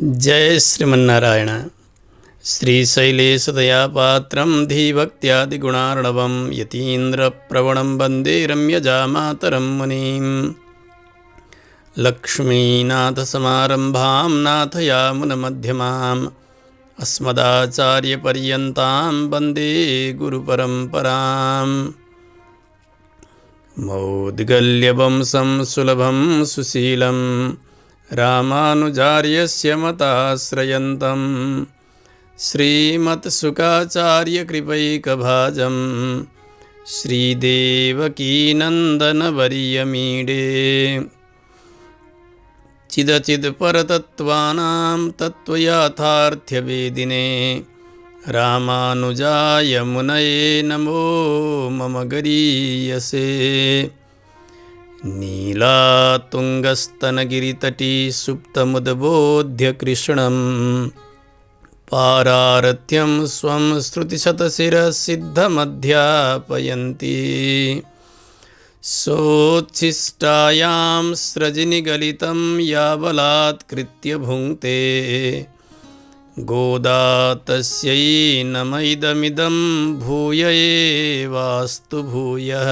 जय श्रीमन्नारायण। श्रीशैलेशदयापात्रं धीभक्त्यादिगुणार्णवं यतीन्द्रप्रवणं वन्दे रम्यजामातरं मुनिं। लक्ष्मीनाथसमारम्भां नाथयामुनमध्यमाम् अस्मदाचार्यपर्यन्तां वन्दे गुरुपरम्पराम्। मौद्गल्यवंशं सुलभं सुशीलं रामानुजार्यस्य मताश्रयन्तं श्रीमत्सुखाचार्यकृपैकभाजं श्रीदेवकीनन्दनवर्यमीडे। चिदचित्परतत्त्वानां तत्त्वयाथार्थ्यवेदिने रामानुजाय मुनये नमो मम गरीयसे। नीलातुङ्गस्तनगिरितटी सुप्तमुद्बोध्य कृष्णं पारारथ्यं स्वं श्रुतिशतशिरसिद्धमध्यापयन्ती। सोच्छिष्टायां स्रजनिगलितं यावलात्कृत्य भुङ्क्ते गोदा तस्यै नम इदमिदं भूय एवास्तु भूयः।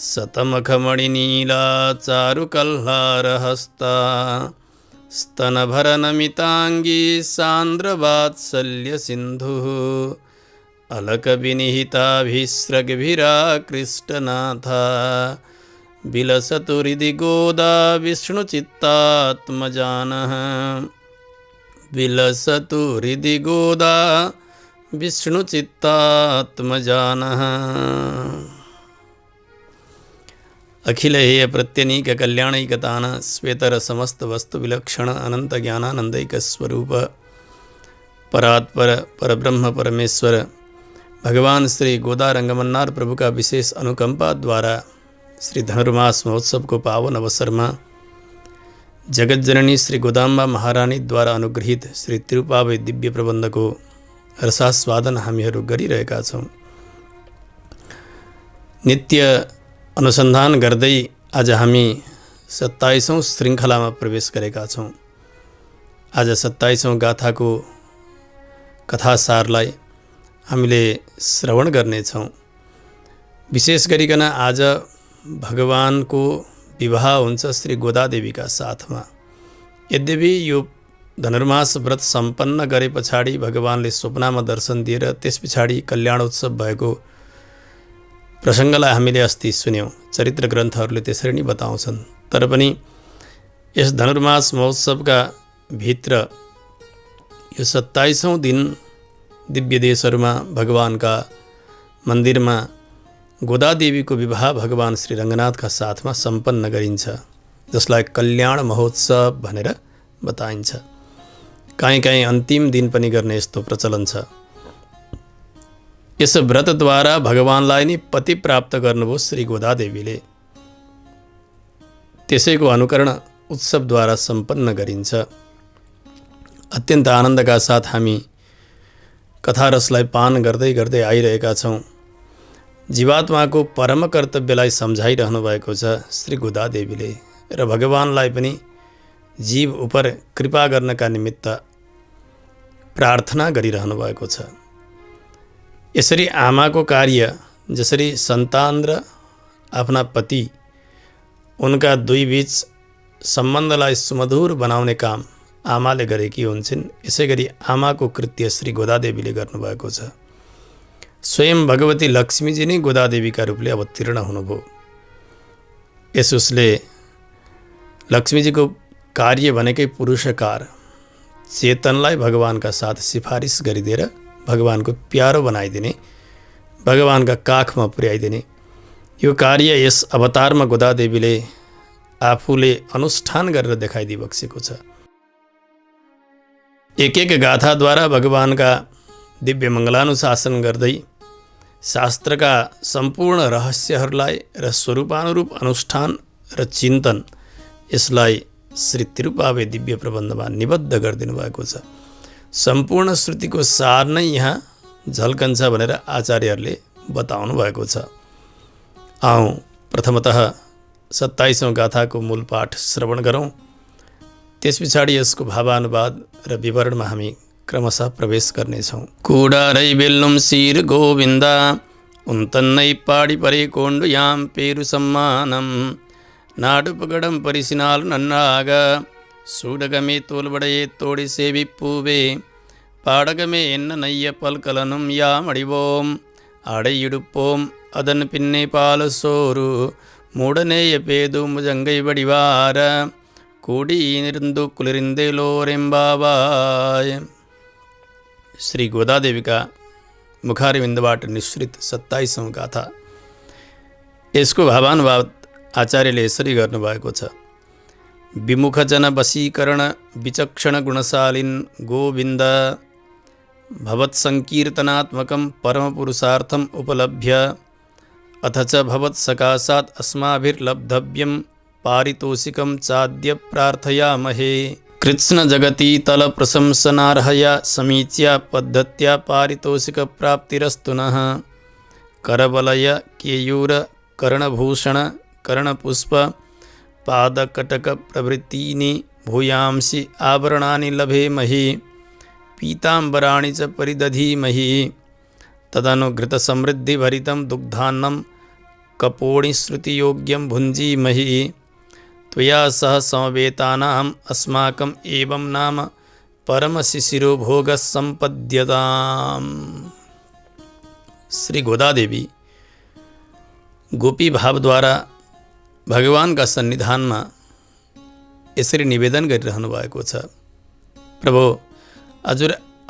शतमखमणिनीला चारुकल्हारहस्ता स्तनभरनमिताङ्गी सान्द्रवात्सल्यसिन्धुः अलकविनिहिताभिस्रग्भिराकृष्टनाथा विलसतु हृदि गोदा विष्णुचित्तात्मजानः। विलसतु हृदि गोदा विष्णुचित्तात्मजानः। अखिलहेय प्रत्यनीक कल्याणैकतान श्वेतर समस्त वस्तु विलक्षण अनंत ज्ञानानंदैक स्वरूप परात्पर परब्रह्म परमेश्वर भगवान श्री गोदा रंगमन्नार प्रभु का विशेष अनुकंपा द्वारा श्री धनुर्मास महोत्सव को पावन अवसर में जगज्जननी श्री गोदाम्बा महारानी द्वारा अनुग्रहित श्री तिरुपावई दिव्य प्रबंध को रसास्वादन हामीहरू गरिरहेका छौं। नित्य अनुसन्धान गर्दै आज हामी 27औं श्रृङ्खलामा प्रवेश गरेका छौं। आज 27औं गाथाको कथासारलाई हामीले श्रवण गर्नेछौं। विशेष गरिकन आज भगवानको विवाह हुन्छ श्री गोदादेवीका साथमा। यद्यपि यो धनुर्मास व्रत सम्पन्न गरे पछाडि भगवानले स्वप्नमा दर्शन दिएर त्यस पछाडि कल्याणोत्सव भएको प्रसङ्गलाई हामीले अस्ति सुन्यौं। चरित्र ग्रन्थहरूले त्यसरी नै बताउँछन्। तर पनि यस धनुर्मास महोत्सवका भित्र यो 27औं दिन दिव्य देशहरूमा भगवानका मन्दिरमा गोदादेवीको विवाह भगवान श्री रङ्गनाथका साथमा सम्पन्न गरिन्छ, जसलाई कल्याण महोत्सव भनेर बताइन्छ। काहीँ काहीँ अन्तिम दिन पनि गर्ने यस्तो प्रचलन छ। यस व्रतद्वारा भगवानलाई नै पति प्राप्त गर्नुभयो श्री गोदादेवीले। त्यसैको अनुकरण उत्सवद्वारा सम्पन्न गरिन्छ। अत्यन्त आनन्दका साथ हामी कथारसलाई पान गर्दै गर्दै आइरहेका छौं। जीवात्माको परम कर्तव्यलाई सम्झाइरहनु भएको छ श्री गोदादेवीले र भगवानलाई पनि जीव उपर कृपा गर्नका निमित्त प्रार्थना गरिरहनु भएको छ। यसरी आमाको कार्य जसरी सन्तान र आफ्ना पति उनका दुई बीच सम्बन्धलाई सुमधुर बनाउने काम आमाले गरेकी हुन्छन्, यसैगरी आमाको कृत्य श्री गोदादेवीले गर्नुभएको छ। स्वयं भगवती लक्ष्मीजी नै गोदादेवीका रूपले अवतीर्ण हुनुभयो। यस उसले लक्ष्मीजीको कार्य भनेकै पुरुषकार चेतनलाई भगवानका साथ सिफारिस गरिदिएर भगवानको प्यारो बनाइदिने, भगवानका काखमा पुर्याइदिने यो कार्य यस अवतारमा गोदादेवीले आफूले अनुष्ठान गरेर देखाइदिबक्सेको छ। एक एक गाथाद्वारा भगवानका दिव्य मङ्गलानुशासन गर्दै शास्त्रका सम्पूर्ण रहस्यहरूलाई र स्वरूपानुरूप अनुष्ठान र चिन्तन यसलाई श्री तिरुपावई दिव्य प्रबन्धमा निबद्ध गरिदिनु भएको छ। सम्पूर्ण श्रुतिको सार नै यहाँ झल्कन्छ भनेर आचार्यहरूले बताउनु भएको छ। प्रथमतः 27औं गाथाको मूल पाठ श्रवण गरौँ। त्यस पछाडि यसको भावानुवाद र विवरणमा हामी क्रमशः प्रवेश गर्नेछौँ। कुडारै बेल्लुम शिर गोविन्द उन्तन्नै पाडी परे कोण्डुयाम पेरु सम्मानम नाडुपगडम परिसिनाल नन्नाग सूडगमे तोलबडये तोडी सेवि पूवे पाडगमे एन्न नय्य पल्कलनुम यामडिवोम आडैयुडुप्पोम अदन पिन्ने पालसोरु मूडनेय पेदु मुजंगै बडिवार कूडी निरंदु कुलिरिंदे लोरेंबाबाय। श्री गोदादेवी का मुखारविंदबाट निश्रित 27औं गाथा। यसको भावानुवाद आचार्यले यसरी गर्नुभएको छ। विमुखजन वशीकरण विचक्षण गुणशालिन गोविन्द भवत्संकीर्तनात्मकं परमपुरुषार्थम उपलभ्य अथ च भवत्सकाशात् अस्माभिर्लब्धव्यं पारितोषिकं चाद्य प्रार्थयामहे। कृत्स्नजगति तलप्रशंसनार्हया समीच्या पद्धत्या पारितोषिकप्राप्तिरस्तु नः। करवलय केयूर कर्णभूषण कर्णपुष्प पादकटकप्रभृतीनि भूयांसि आभरणानि लभेमहि पीताम्बराणि च परिदधीमहि। तदनुघृतसमृद्धिभरितं दुग्धान्नं कपोणिश्रुतियोग्यं भुञ्जीमहि। त्वया सह समवेतानाम् अस्माकम् एवं नाम परमशिशिरो भोगः सम्पद्यताम्। श्री गोदादेवी गोपी भावद्वारा भगवानका सन्निधानमा यसरी निवेदन गरिरहनु भएको छ। प्रभु,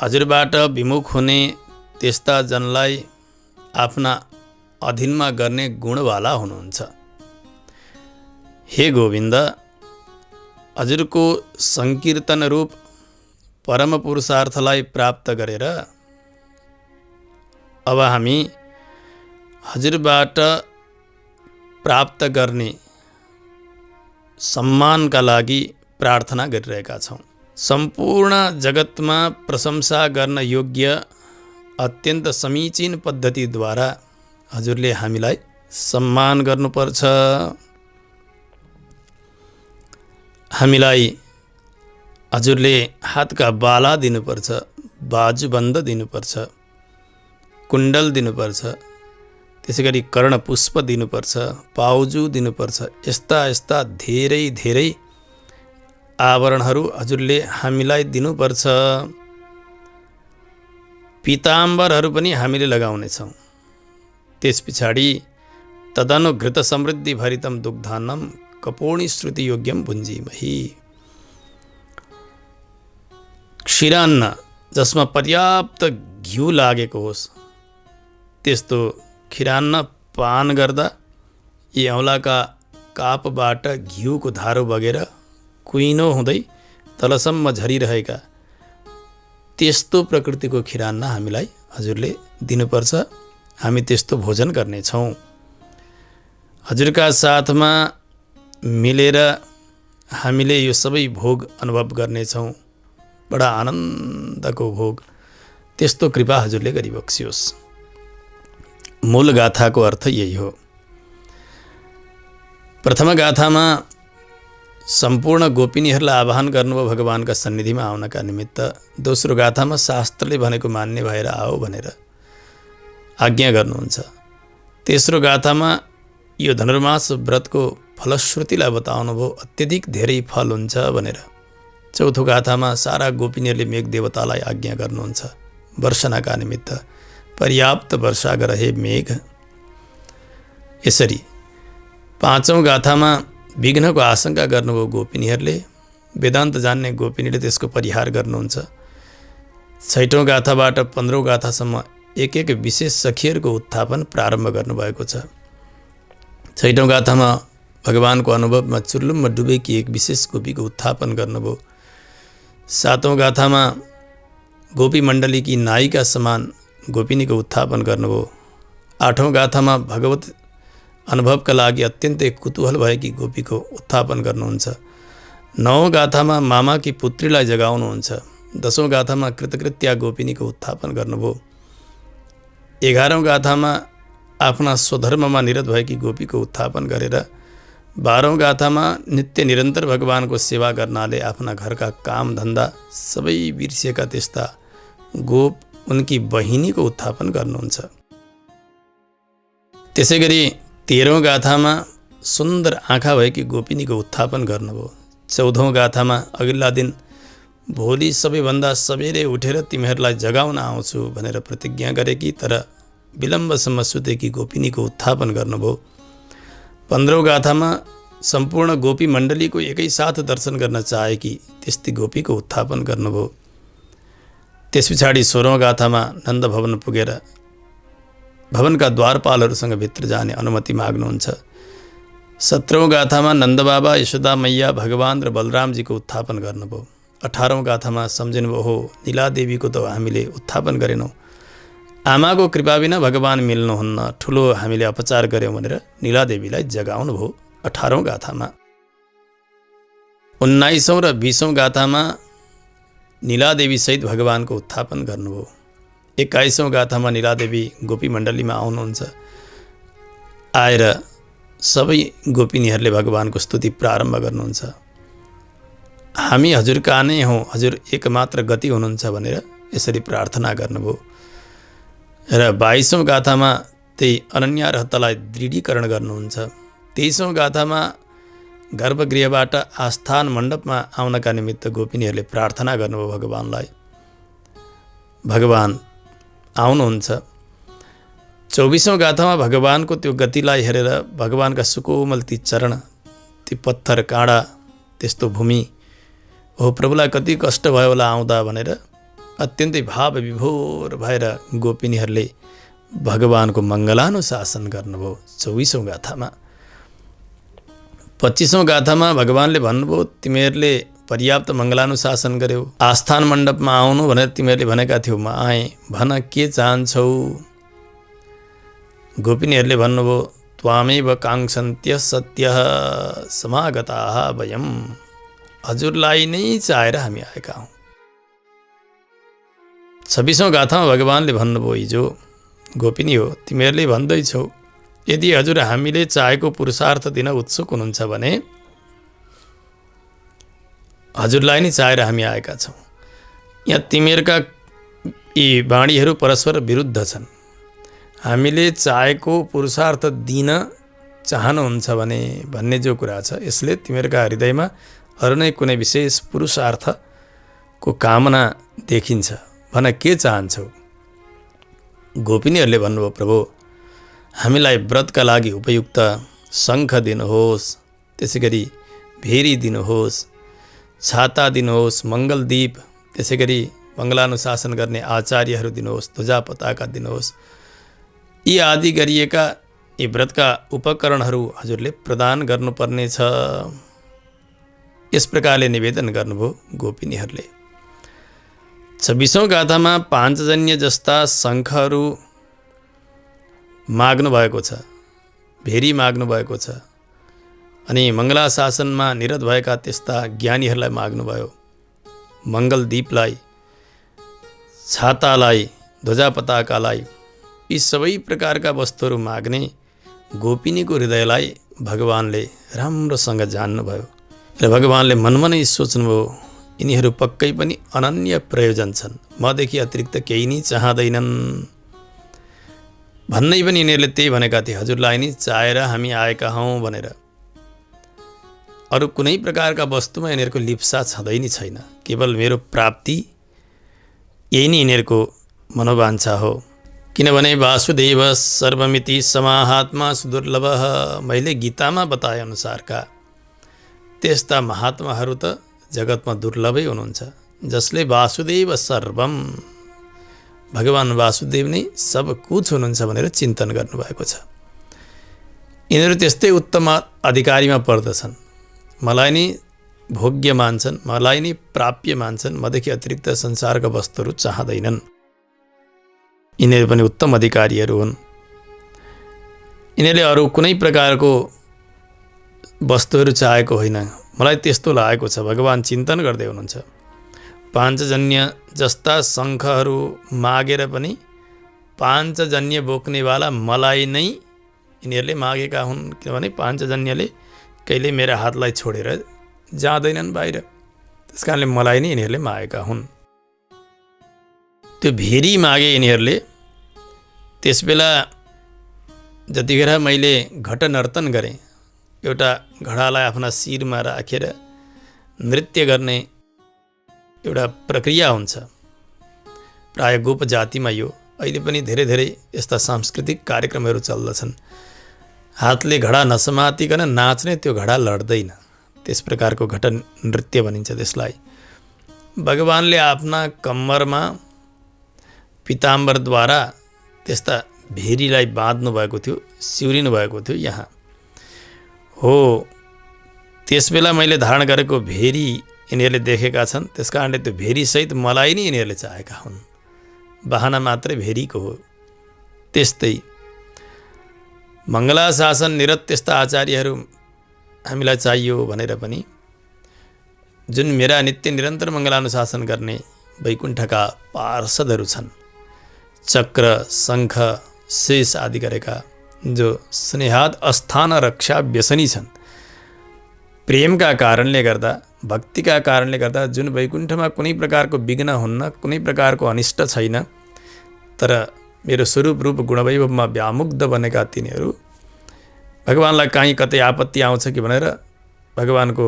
हजुरबाट विमुख हुने त्यस्ता जनलाई आफ्ना अधीनमा गर्ने गुणवाला हुनुहुन्छ। हे गोविन्द, हजुरको संकीर्तन रूप परम पुरुषार्थलाई प्राप्त गरेर अब हामी हजुरबाट प्राप्त गर्ने सम्मानका लागि प्रार्थना गरिरहेका छौँ। सम्पूर्ण जगतमा प्रशंसा गर्न योग्य अत्यन्त समीचीन पद्धतिद्वारा हजुरले हामीलाई सम्मान गर्नुपर्छ। हामीलाई हजुरले हातका बाला दिनुपर्छ, बाजुबन्द दिनुपर्छ, कुण्डल दिनुपर्छ, त्यसैगरी कर्णपुष्प दिनुपर्छ, पाउजु दिनुपर्छ। यस्ता यस्ता धेरै धेरै आभरणहरू हजुरले हामीलाई दिनुपर्छ। पीताम्बरहरू पनि हामीले लगाउनेछौँ। त्यस पछाडि तदनुघृत समृद्धि भरितम दुग्धान्नम कपोणी श्रुति योग्यम भुञ्जीमहि। क्षीरान्न जसमा पर्याप्त घिउ लागेको होस् त्यस्तो खिरान्न पान गर्दा यी औँलाका कापबाट घिउको धारो बगेर कुइनो हुँदै तलसम्म झरिरहेका त्यस्तो प्रकृतिको खिरान्न हामीलाई हजुरले दिनुपर्छ। हामी त्यस्तो भोजन गर्नेछौँ। हजुरका साथमा मिलेर हामीले यो सबै भोग अनुभव गर्नेछौँ। बडा आनन्दको भोग। त्यस्तो कृपा हजुरले गरिबक्सियोस्। मूल गाथाको अर्थ यही हो। प्रथम गाथामा सम्पूर्ण गोपिनीहरूलाई आह्वान गर्नुभयो भगवानका सन्निधिमा आउनका निमित्त। दोस्रो गाथामा शास्त्रले भनेको मान्ने भएर आओ भनेर आज्ञा गर्नुहुन्छ। तेस्रो गाथामा यो धनुर्मास व्रतको फलश्रुतिलाई बताउनुभयो, अत्यधिक धेरै फल हुन्छ भनेर। चौथो गाथामा सारा गोपिनीहरूले मेघ देवतालाई आज्ञा गर्नुहुन्छ वर्षनाका निमित्त, पर्याप्त वर्षा गर हे मेघ। यसरी पाँचौं गाथामा विघ्नको आशंका गर्नुभयो गोपिनीहरूले। वेदान्त जान्ने गोपिनीले त्यसको परिहार गर्नुहुन्छ। छैठौं गाथाबाट 15औं गाथासम्म एक एक विशेष सखीहरूको उत्थापन प्रारम्भ गर्नुभएको छ। छैठौं गाथामा भगवानको अनुभवमा चुर्लुममा डुबेकी एक विशेष गोपीको उत्थापन गर्नुभयो। सातौं गाथामा गोपी मण्डलीकी नायिका समान गोपिनीको उत्थापन गर्नुभयो। आठौं गाथामा भगवत अनुभवका लागि अत्यन्तै कुतूहल भएकी गोपीको उत्थापन गर्नुहुन्छ। नौं गाथामा मामाकी पुत्रीलाई जगाउनुहुन्छ। 10औं गाथामा कृतकृत्या गोपिनीको उत्थापन गर्नुभयो। 11औं गाथामा आफ्ना स्वधर्ममा निरत भएकी गोपीको उत्थापन गरेर 12औं गाथामा नित्य निरन्तर भगवानको सेवा गर्नाले आफ्ना घरका काम धन्दा सबै बिर्सिएका त्यस्ता गोप उनकी बहिनीको उत्थापन गर्नुहुन्छ। त्यसै गरी 13औं गाथामा सुन्दर आँखा भएकी गोपिनीको उत्थापन गर्नुभयो। 14औं गाथामा अघिल्ला दिन भोलि सबैभन्दा सबेरै उठेर तिमीहरूलाई जगाउन आउँछु भनेर प्रतिज्ञा गरेकी तर विलम्बसम्म सुतेकी गोपिनीको उत्थापन गर्नुभयो। 15औं गाथामा सम्पूर्ण गोपी मण्डलीको एकैसाथ दर्शन गर्न चाहेकी त्यस्ती गोपीको उत्थापन गर्नुभयो। त्यस पछाडि 16औं गाथामा नन्द भवन पुगेर भवनका द्वारपालहरूसँग भित्र जाने अनुमति माग्नुहुन्छ। 17औं गाथामा नन्दबाबा यशोदा मैया भगवान र बलरामजीको उत्थापन गर्नुभयो। 18औं गाथामा सम्झिनुभयो हो नीलादेवीको त हामीले उत्थापन गरेनौँ, आमाको कृपा बिना भगवान मिल्नुहुन्न, ठुलो हामीले अपचार गऱ्यौँ भनेर नीलादेवीलाई जगाउनु भयो। 18औं गाथामा 19औं र 20औं गाथामा नीलादेवी सहित भगवानको उत्थापन गर्नुभयो। 21औं गाथामा नीलादेवी गोपी मण्डलीमा आउनुहुन्छ। आएर सबै गोपिनीहरूले भगवानको स्तुति प्रारम्भ गर्नुहुन्छ। हामी हजुरका नै हौँ, हजुर एकमात्र गति हुनुहुन्छ भनेर यसरी प्रार्थना गर्नुभयो। र 22औं गाथामा त्यही अनन्यार्हतालाई दृढीकरण गर्नुहुन्छ। 23औं गाथामा गर्भगृहबाट आस्थान मण्डपमा आउनका निमित्त गोपिनीहरूले प्रार्थना गर्नुभयो भगवानलाई, भगवान आउनुहुन्छ। 24औं गाथामा भगवानको त्यो गतिलाई हेरेर भगवानका सुकोमल ती चरण, ती पत्थर काँडा, त्यस्तो भूमि, हो प्रभुलाई कति कष्ट भयो होला आउँदा भनेर अत्यन्तै भाव विभोर भएर गोपिनीहरूले भगवानको मङ्गलानुशासन गर्नुभयो। 24औं गाथामा 25औं गाथामा भगवानले भन्नुभयो तिमीहरूले पर्याप्त मङ्गलानुशासन गर्यौ, आस्थान मण्डपमा आउनु भनेर तिमीहरूले भनेका थियौ, म आएँ, भन के चाहन्छौ। गोपिनीहरूले भन्नुभयो त्वामेव काङ्क्षन्त्य सत्यः समागताः वयम्, हजुरलाई नै चाहेर हामी आएका हौँ। 26औं गाथामा भगवानले भन्नुभयो हिजो गोपिनी हो तिमीहरूले भन्दैछौ यदि हजुर हामीले चाहेको पुरुषार्थ दिन उत्सुक हुनुहुन्छ भने हजुरलाई नै चाहेर हामी आएका छौँ। यहाँ तिमीहरूका यी वाणीहरू परस्पर विरुद्ध छन्। हामीले चाहेको पुरुषार्थ दिन चाहनुहुन्छ भने भन्ने जो कुरा छ यसले तिमीहरूका हृदयमा अरू नै कुनै विशेष पुरुषार्थको कामना देखिन्छ, भन के चाहन्छौ। गोपिनीहरूले भन्नुभयो प्रभु हामीलाई व्रतका लागि उपयुक्त शङ्ख दिनुहोस्, त्यसै गरी भेरी दिनुहोस्, छाता दिनुहोस्, मङ्गलदीप, त्यसै गरी मङ्गलानुशासन गर्ने आचार्यहरू दिनुहोस्, ध्वजा पताका दिनुहोस्। यी आदि गरिएका यी व्रतका उपकरणहरू हजुरले प्रदान गर्नुपर्नेछ। यस प्रकारले निवेदन गर्नुभयो गोपिनीहरूले। 26औं गाथामा पाञ्चजन्य जस्ता शङ्खहरू माग्नु भएको छ, भेरी माग्नु भएको छ, अनि मङ्गलाशासनमा निरत भएका त्यस्ता ज्ञानीहरूलाई माग्नुभयो। मङ्गलदीपलाई, छातालाई, ध्वजा पताकालाई, यी सबै प्रकारका वस्तुहरू माग्ने गोपिनीको हृदयलाई भगवानले राम्रोसँग जान्नुभयो र भगवानले मनमा नै सोच्नुभयो यिनीहरू पक्कै पनि अनन्य प्रयोजन छन्, मदेखि अतिरिक्त केही नै चाहँदैनन्। भन्नै पनि यिनीहरूले त्यही भनेका थिए हजुरलाई नै चाहेर हामी आएका हौँ भनेर। अरू कुनै प्रकारका वस्तुमा यिनीहरूको लिप्सा छँदै नै छैन, केवल मेरो प्राप्ति यही नै यिनीहरूको मनोवाञ्छा हो। किनभने वासुदेव सर्वमिति समाहात्मा सुदुर्लभ, मैले गीतामा बताए अनुसारका त्यस्ता महात्माहरू त जगतमा दुर्लभै हुनुहुन्छ, जसले वासुदेव सर्वम, भगवान वासुदेव नै सब कुछ हुनुहुन्छ भनेर चिन्तन गर्नुभएको छ। यिनीहरू त्यस्तै उत्तम अधिकारीमा पर्दछन्, मलाई नै भोग्य मान्छन्, मलाई नै प्राप्य मान्छन्, मदेखि अतिरिक्त संसारका वस्तुहरू चाहँदैनन्। यिनीहरू पनि उत्तम अधिकारीहरू हुन्। यिनीहरूले अरू कुनै प्रकारको वस्तुहरू चाहेको होइन, मलाई त्यस्तो लागेको छ, भगवान चिन्तन गर्दै हुनुहुन्छ। पाञ्चजन्य जस्ता शङ्खहरू मागेर पनि पाञ्चजन्य बोक्नेवाला मलाई नै यिनीहरूले मागेका हुन्, किनभने पाञ्चजन्यले कहिले मेरा हातलाई छोडेर जाँदैनन् बाहिर, त्यस कारणले मलाई नै यिनीहरूले मागेका हुन्। त्यो भेरी मागे यिनीहरूले। त्यसबेला जतिखेर मैले घट नर्तन गरेँ, एउटा घडालाई आफ्ना शिरमा राखेर नृत्य गर्ने एउटा प्रक्रिया हुन्छ। प्राय गोप जातिमा यो अहिले पनि धेरै धेरै यस्ता सांस्कृतिक कार्यक्रमहरू चल्दछन्। हातले घडा नसमातिकन नाच्ने, त्यो घडा लड्दैन, त्यस प्रकारको घट नृत्य भनिन्छ त्यसलाई। भगवानले आफ्ना कम्मरमा पिताम्बरद्वारा त्यस्ता भेरीलाई बाँध्नु भएको थियो, सिउरिनु भएको थियो यहाँ हो। त्यसबेला मैले धारण गरेको भेरी यिनीहरूले देखेका छन्, त्यस कारणले त्यो भेरीसहित मलाई नै यिनीहरूले चाहेका हुन्। बहाना मात्रै भेरीको हो। त्यस्तै मङ्गलाशासन निरत त्यस्ता आचार्यहरू हामीलाई चाहियो भनेर पनि, जुन मेरा नित्य निरन्तर मङ्गलानुशासन गर्ने वैकुण्ठका पार्षदहरू छन्, चक्र शङ्ख शेष आदि गरेका, जो स्नेहाद अस्थान रक्षा व्यसनी छन्, प्रेमका कारणले गर्दा, भक्तिका कारणले गर्दा जुन वैकुण्ठमा कुनै प्रकारको विघ्न हुन्न, कुनै प्रकारको अनिष्ट छैन, तर मेरो स्वरूप रूप गुणवैभवमा व्यामुग्ध बनेका तिनीहरू भगवानलाई कहीँ कतै आपत्ति आउँछ कि भनेर भगवानको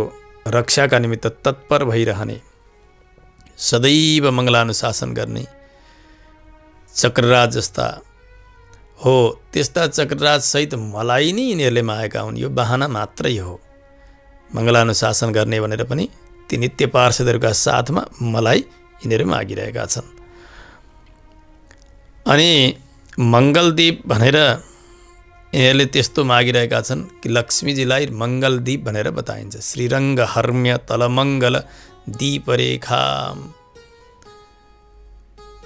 रक्षाका निमित्त तत्पर भइरहने, सदैव मङ्गलानुशासन गर्ने चक्रराज जस्ता हो। त्यस्ता चक्रराज सहित मलाई नै यिनीहरूले मागेका हुन्। यो बहाना मात्रै हो। मङ्गलानुशासन गर्ने भनेर पनि ती नित्य पार्षदहरूका साथमा मलाई यिनीहरू मागिरहेका छन्। अनि मङ्गलदीप भनेर यिनीहरूले त्यस्तो मागिरहेका छन् कि लक्ष्मीजीलाई मङ्गलदीप भनेर बताइन्छ। श्रीरङ्ग हर्म्य तलमङ्गल दीपरेखा।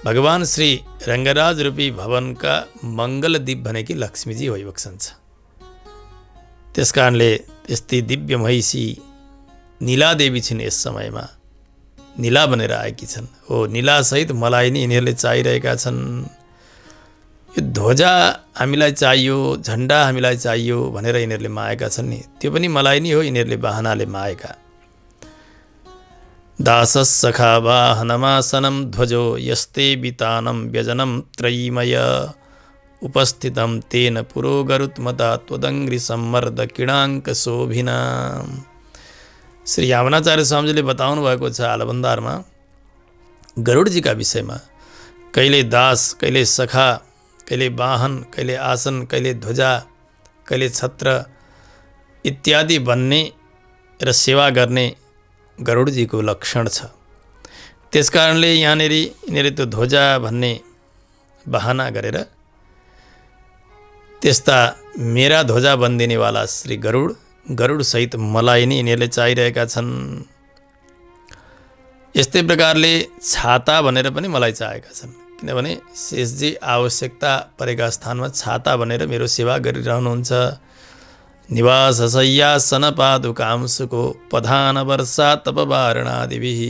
भगवान श्री रङ्गराज रूपी भवनका मङ्गलदीप भनेकी लक्ष्मीजी भइबक्सन्छ। त्यस कारणले त्यस्तै दिव्य महिषी नीलादेवी छिन्। यस समयमा नीला बनेर आएकी छन्। हो, नीलासहित मलाई नै यिनीहरूले चाहिरहेका छन्। यो ध्वजा हामीलाई चाहियो, झन्डा हामीलाई चाहियो भनेर यिनीहरूले मागेका छन् नि, त्यो पनि मलाई नै हो यिनीहरूले बहानाले मागेका। दासः सखा वाहनमासनं ध्वजो यस्ते वितानं व्यजनं त्रयीमय उपस्थितं तेन पुरो गरुत्मता त्वदङ्घ्रि सम्मर्द किणाङ्क शोभिना। श्री यावनाचार्य स्वामीजीले बताउनु भएको छ आलबन्दारमा गरुडजीका विषयमा। कहिले दास, कहिले सखा, कहिले वाहन, कहिले आसन, कहिले ध्वजा, कहिले छत्र इत्यादि बन्ने र सेवा गर्ने गरुडजीको लक्षण छ। त्यस कारणले यहाँनिर यिनीहरूले त्यो ध्वजा भन्ने बहाना गरेर त्यस्ता मेरा ध्वजा बन्दिनेवाला श्री गरुड सहित मलाई नै यिनीहरूले चाहिरहेका छन्। यस्तै प्रकारले छाता भनेर पनि मलाई चाहेका छन्, किनभने शेषजी आवश्यकता परेका स्थानमा छाता भनेर मेरो सेवा गरिरहनुहुन्छ। निवास शय्यासन पादुकांशुको पधान वर्षा तपवारणादिभिः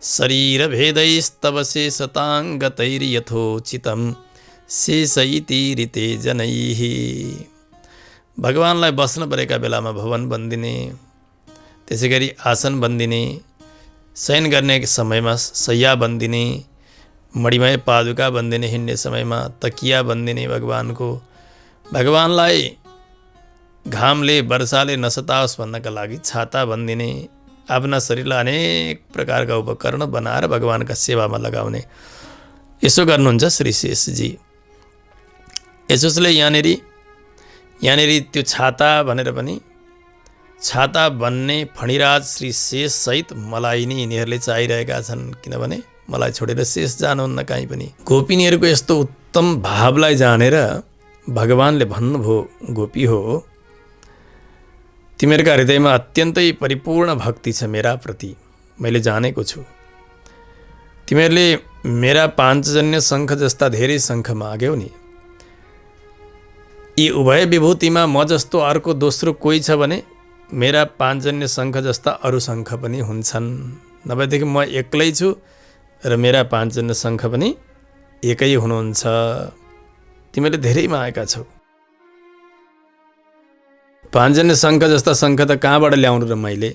शरीर भेदैस्तव शेषताङ्गतैर्यथोचितं शेषैतीरिते जनैः। भगवानलाई बस्न परेका बेलामा भवन बन्दिने, त्यसै गरी आसन बन्दिने, शयन गर्ने समयमा शय्या बन्दिने, मणिमय पादुका बन्दिने, हिँड्ने समयमा तकिया बन्दिने भगवानको। भगवानलाई घामले वर्षाले नसताओस् भन्नका लागि छाता बन्दिने, आफ्ना शरीरलाई अनेक प्रकारका उपकरण बनाएर भगवानका सेवामा लगाउने, यसो गर्नुहुन्छ श्री शेषजी। यसोसले यहाँनिर त्यो छाता भनेर पनि छाता बन्ने फणिराज श्री शेष सहित मलाई नै यिनीहरूले चाहिरहेका छन्, किनभने मलाई छोडेर शेष जानुहुन्न कहीँ पनि। गोपिनीहरूको यस्तो उत्तम भावलाई जानेर भगवानले भन्नुभयो, गोपी हो, तिमीहरूका हृदयमा अत्यन्तै परिपूर्ण भक्ति छ मेरा प्रति, मैले जानेको छु। तिमीहरूले मेरा पाञ्चजन्य शङ्ख जस्ता धेरै शङ्ख माग्यौ नि। यी उभय विभूतिमा म जस्तो अर्को दोस्रो कोही छ भने मेरा पाञ्चजन्य शङ्ख जस्ता अरू शङ्ख पनि हुन्छन्, नभएदेखि म एक्लै छु र मेरा पाञ्चजन्य शङ्ख पनि एकै हुनुहुन्छ। तिमीले धेरै मागेका छौ। पाँचजन्य शङ्ख जस्ता शङ्ख त कहाँबाट ल्याउनु र मैले,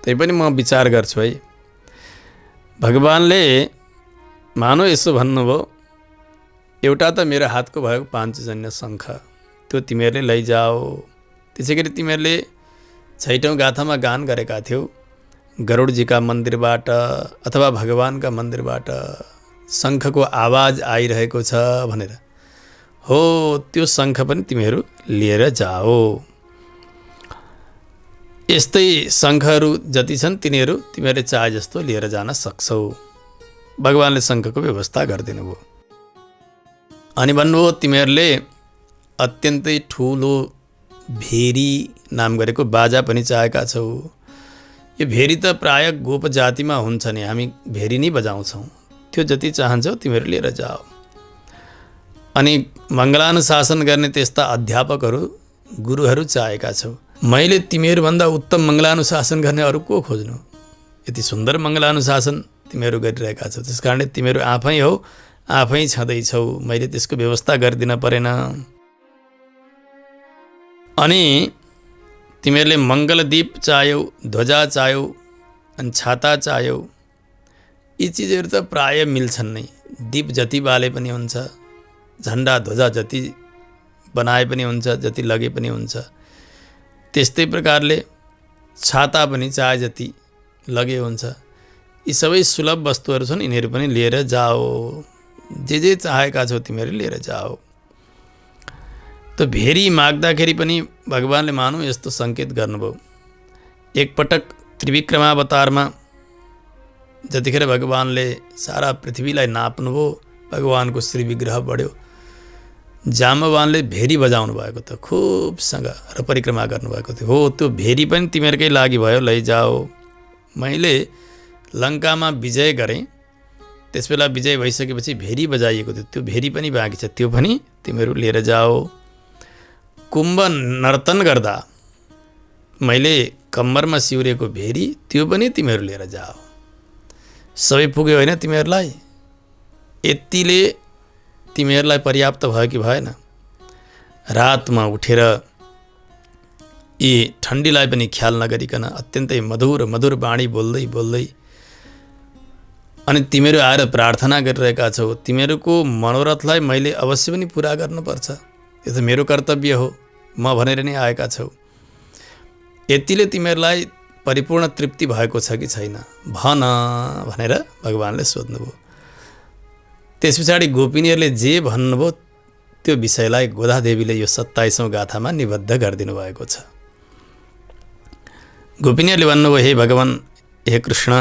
त्यही पनि म विचार गर्छु है। भगवानले मानो यसो भन्नुभयो, एउटा त मेरो हातको भएको पाँचजन्य शङ्ख त्यो तिमीहरूले लैजाओ। त्यसै गरी तिमीहरूले छैटौँ गाथामा गान गरेका थियौ, गरुडजीका मन्दिरबाट अथवा भगवानका मन्दिरबाट शङ्खको आवाज आइरहेको छ भनेर। हो, त्यो शङ्ख पनि तिमीहरू लिएर जाओ। यस्तै शङ्खहरू जति छन् तिनीहरू तिमीहरूले चाहे जस्तो लिएर जान सक्छौ। भगवानले शङ्खको व्यवस्था गरिदिनु भयो। अनि भन्नुभयो, तिमीहरूले अत्यन्तै ठुलो भेरी नाम गरेको बाजा पनि चाहेका छौ। यो भेरी त प्राय गोप जातिमा हुन्छ नि, हामी भेरी नै बजाउँछौँ। त्यो जति चाहन्छौ तिमीहरू लिएर जाओ। अनि मङ्गलानुशासन गर्ने त्यस्ता अध्यापकहरू, गुरुहरू चाहेका छौ। मैले तिमीहरूभन्दा उत्तम मङ्गलानुशासन गर्ने अरू को खोज्नु? यति सुन्दर मङ्गलानुशासन तिमीहरू गरिरहेका छौ, त्यस कारणले तिमीहरू आफै हौ, आफै छँदैछौ। मैले त्यसको व्यवस्था गरिदिन परेन। अनि तिमीहरूले मङ्गलदीप चाह्यौ, ध्वजा चाह्यौ, अनि छाता चाह्यौ। यी चिजहरू त प्राय मिल्छन् नै। दीप जति बाले पनि हुन्छ, झन्डा ध्वजा जति बनाए पनि हुन्छ, जति लगे पनि हुन्छ। त्यस्तै प्रकारले छाता पनि चाहे जति लगे हुन्छ। यी सबै सुलभ वस्तुहरू छन्, यिनीहरू पनि लिएर जाओ। जे चाहेका छौ तिमीहरू लिएर जाओ। त भेरी माग्दाखेरि पनि भगवानले मानौँ यस्तो सङ्केत गर्नुभयो। एकपटक त्रिविक्रमावतारमा जतिखेर भगवानले सारा पृथ्वीलाई नाप्नुभयो, भगवानको श्री विग्रह बढ्यो, जाम्बवानले भेरी बजाउनु भएको त खुबसँग र परिक्रमा गर्नुभएको थियो। हो, त्यो भेरी पनि तिमीहरूकै लागि भयो, लैजाओ। मैले लङ्कामा विजय गरेँ, त्यसबेला विजय भइसकेपछि भेरी बजाइएको थियो, त्यो भेरी पनि बाँकी छ, त्यो पनि तिमीहरू लिएर जाओ। कुम्भ नर्तन गर्दा मैले कम्मरमा सिउरेको भेरी, त्यो पनि तिमीहरू लिएर जाओ। सबै पुग्यो होइन तिमीहरूलाई? यतिले तिमीहरूलाई पर्याप्त भयो कि भएन? रातमा उठेर यी ठन्डीलाई पनि ख्याल नगरिकन अत्यन्तै मधुर मधुर बाणी बोल्दै बोल्दै अनि तिमीहरू आएर प्रार्थना गरिरहेका छौ। तिमीहरूको मनोरथलाई मैले अवश्य पनि पुरा गर्नुपर्छ, यो त मेरो कर्तव्य हो, म भनेर नै आएका छौ। यतिले तिमीहरूलाई परिपूर्ण तृप्ति भएको छ कि छैन भन भनेर भगवानले सोध्नुभयो। त्यस पछाडि गोपिनीहरूले जे भन्नुभयो त्यो विषयलाई गोदादेवीले यो 27औं गाथामा निबद्ध गरिदिनु भएको छ। गोपिनीहरूले भन्नुभयो, हे भगवान, हे कृष्ण,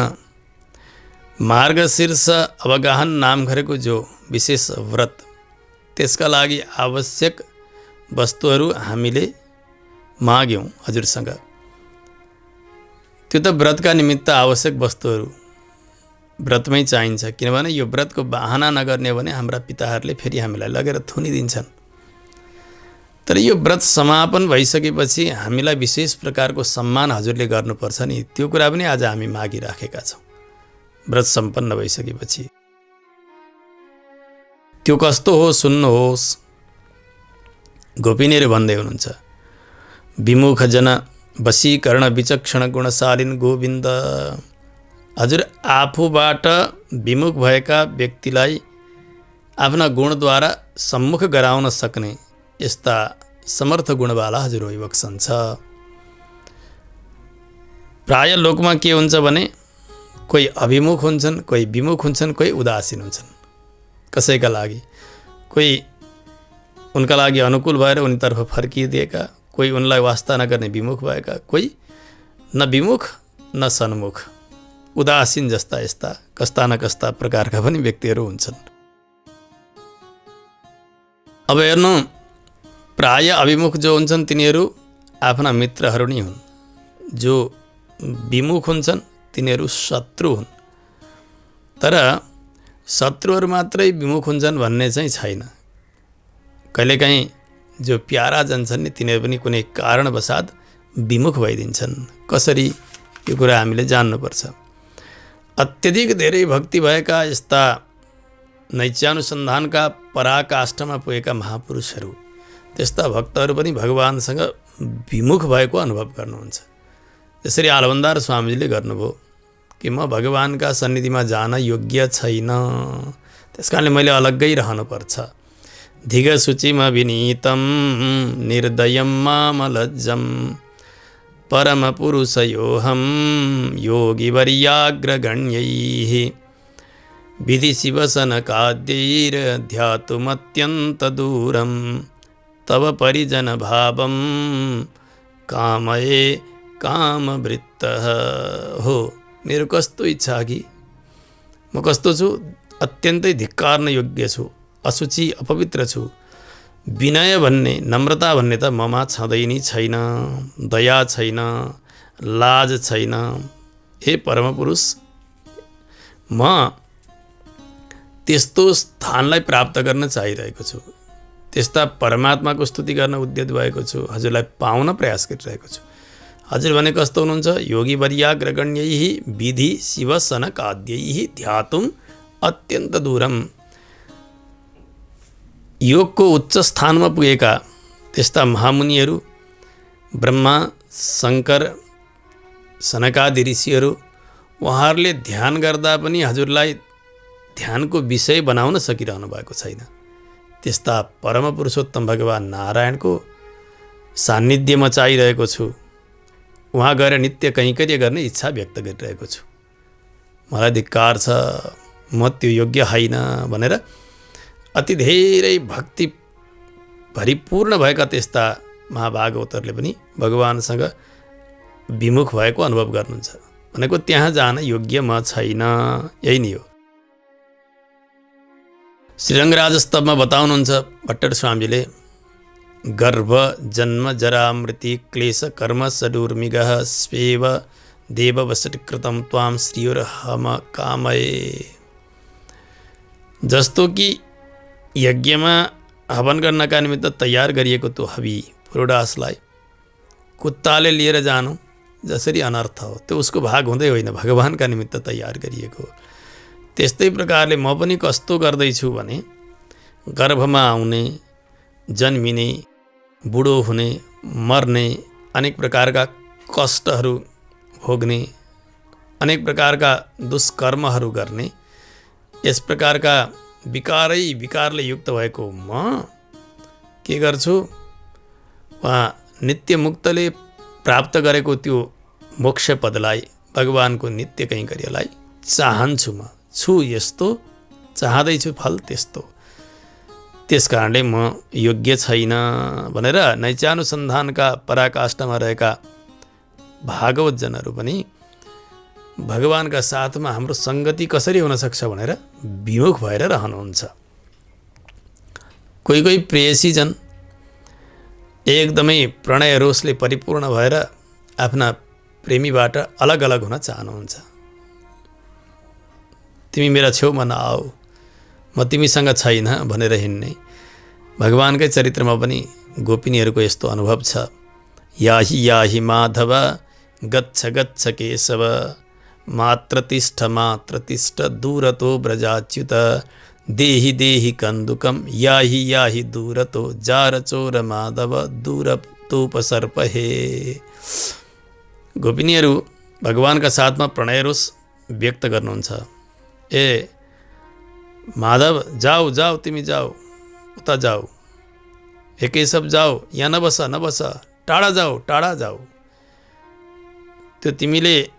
मार्गशीर्ष अवगाहन नाम गरेको जो विशेष व्रत, त्यसका लागि आवश्यक वस्तुहरू हामीले माग्यौँ हजुरसँग। त्यो त व्रतका निमित्त आवश्यक वस्तुहरू व्रतमै चाहिन्छ, किनभने यो व्रतको बहाना नगर्ने भने हाम्रा पिताहरूले फेरि हामीलाई लगेर थुनिदिन्छन्। तर यो व्रत समापन भइसकेपछि हामीलाई विशेष प्रकारको सम्मान हजुरले गर्नुपर्छ नि, त्यो कुरा पनि आज हामी मागिराखेका छौँ। व्रत सम्पन्न भइसकेपछि त्यो कस्तो हो सुन्नुहोस्। गोपिनीहरू भन्दै हुनुहुन्छ, विमुख जन वशीकरण विचक्षण गुणशालीन गोविन्द, हजुर आफूबाट विमुख भएका व्यक्तिलाई आफ्ना गुणद्वारा सम्मुख गराउन सक्ने यस्ता समर्थ गुणवाला हजुर होइबक्सन छ। प्राय लोकमा के हुन्छ भने कोही अभिमुख हुन्छन्, कोही विमुख हुन्छन्, कोही उदासीन हुन्छन् कसैका लागि। कोही उनका लागि अनुकूल भएर उनीतर्फ फर्किदिएका, कोही उनलाई वास्ता नगर्ने विमुख भएका, कोही न विमुख न सन्मुख, उदासीन जस्ता यस्ता कस्ता न कस्ता प्रकारका पनि व्यक्तिहरू हुन्छन्। अब हेर्नु, प्राय अभिमुख जो हुन्छन् तिनीहरू आफ्ना मित्रहरू नै हुन्, जो विमुख हुन्छन् तिनीहरू शत्रु हुन्। तर शत्रुहरू मात्रै विमुख हुन्छन् भन्ने चाहिँ छैन। कहिलेकाहीँ जो प्यारा जान्छन् नि तिनीहरू पनि कुनै कारणवशात विमुख भइदिन्छन्। कसरी, यो कुरा हामीले जान्नुपर्छ। अत्यधिक धेरै भक्ति भएका यस्ता नैत्यानुसन्धानका पराकाष्ठमा पुगेका महापुरुषहरू, त्यस्ता भक्तहरू पनि भगवानसँग विमुख भएको अनुभव गर्नुहुन्छ। जसरी आलवन्दार स्वामीजीले गर्नुभयो कि म भगवानका सन्निधिमा जान योग्य छैन, त्यसकारणले मैले अलग्गै रहनुपर्छ। धिगशुचिम विनीतं निर्दयं मामलज्जं परमपुरुषयोऽहं योगिवर्याग्रगण्यैः विधिशिवसनकाद्यैर्ध्यातुमत्यन्तदूरं तव परिजनभावं कामये कामवृत्तः। हो, मेरो कस्तो इच्छा कि म कस्तो छु, अत्यन्तै धिक्कार्न योग्य छु, अशुचि अपवित्र छु। विनय भन्ने, नम्रता भन्ने त ममा छँदै नै छैन, दया छैन, लाज छैन। हे परमपुरुष, म त्यस्तो स्थानलाई प्राप्त गर्न चाहिरहेको छु, त्यस्ता परमात्माको स्तुति गर्न उद्यत भएको छु, हजुरलाई पाउन प्रयास गरिरहेको छु। हजुर भने कस्तो हुनुहुन्छ? योगी वर्याग्रगण्यैः विधि शिवसनकाद्यैः ध्यातुम अत्यन्त दूरम। योगको उच्च स्थानमा पुगेका त्यस्ता महामुनिहरू, ब्रह्मा, शङ्कर, सनकादि ऋषिहरू, उहाँहरूले ध्यान गर्दा पनि हजुरलाई ध्यानको विषय बनाउन सकिरहनु भएको छैन। त्यस्ता परम पुरुषोत्तम भगवान नारायणको सान्निध्यमा चाहिरहेको छु, उहाँ गएर नित्य कैङ्कर्य गर्ने इच्छा व्यक्त गरिरहेको छु। मलाई धिक्कार छ, म त्यो योग्य होइन भनेर अति धेरै भक्ति भरिपूर्ण भएका त्यस्ता महाभागवतहरूले पनि भगवानसँग विमुख भएको अनुभव गर्नुहुन्छ। भनेको त्यहाँ जान योग्य म छैन, यही नै हो। श्रीरङ्गराजस्तवमा बताउनुहुन्छ भट्टर स्वामीले, गर्भ जन्म जरा मृति क्लेश कर्म सडुर्मिगः स्वेव देववसटकृतं त्वां श्रीयोरहम कामये। जस्तो कि यज्ञमा हवन गर्नका निमित्त तयार गरिएको त्यो हवि पुरोडासलाई कुत्ताले लिएर जानु जसरी अनर्थ हो, त्यो उसको भाग हुँदै होइन, भगवानका निमित्त तयार गरिएको। त्यस्तै प्रकारले म पनि कस्तो गर्दैछु भने गर्भमा आउने, जन्मिने, बुढो हुने, मर्ने, अनेक प्रकारका कष्टहरू भोग्ने, अनेक प्रकारका दुष्कर्महरू गर्ने, यस प्रकारका विकारले युक्त भएको म के गर्छु? उहाँ नित्य मुक्तले प्राप्त गरेको त्यो मोक्ष पदलाई, भगवानको नित्य कैङ्कर्यलाई चाहन्छु। म छु यस्तो, चाहँदैछु फल त्यस्तो, त्यस कारणले म योग्य छैन भनेर नैचानुसन्धानका पराकाष्ठमा रहेका भागवतजनहरू पनि भगवानका साथमा हाम्रो सङ्गति कसरी हुन सक्छ भनेर विमुख भएर रहनुहुन्छ। कोही कोही प्रेयसीजन एकदमै प्रणय रोषले परिपूर्ण भएर आफ्ना प्रेमीबाट अलग अलग हुन चाहनुहुन्छ। तिमी मेरा छेउमा नआऊ, म तिमीसँग छैन भनेर हिँड्ने। भगवानकै चरित्रमा पनि गोपिनीहरूको यस्तो अनुभव छ। याहि याहि माधव गच्छ गच्छ केशव मात्रतिष्ठ मात्रतिष्ठ दूरतो ब्रजाच्युत देहि देहि कन्दुकम याहि याहि दूरतो जारचोर माधव दूरतोपसर्पहे। गोपिनीहरू भगवानका साथमा प्रणयरोष व्यक्त गर्नुहुन्छ। ए माधव जाऊ जाऊ, तिमी जाऊ, उता जाऊ, हे केशव जाऊ, यहाँ नबस नबस, टाढा जाऊ टाढा जाऊ। त्यो तिमीले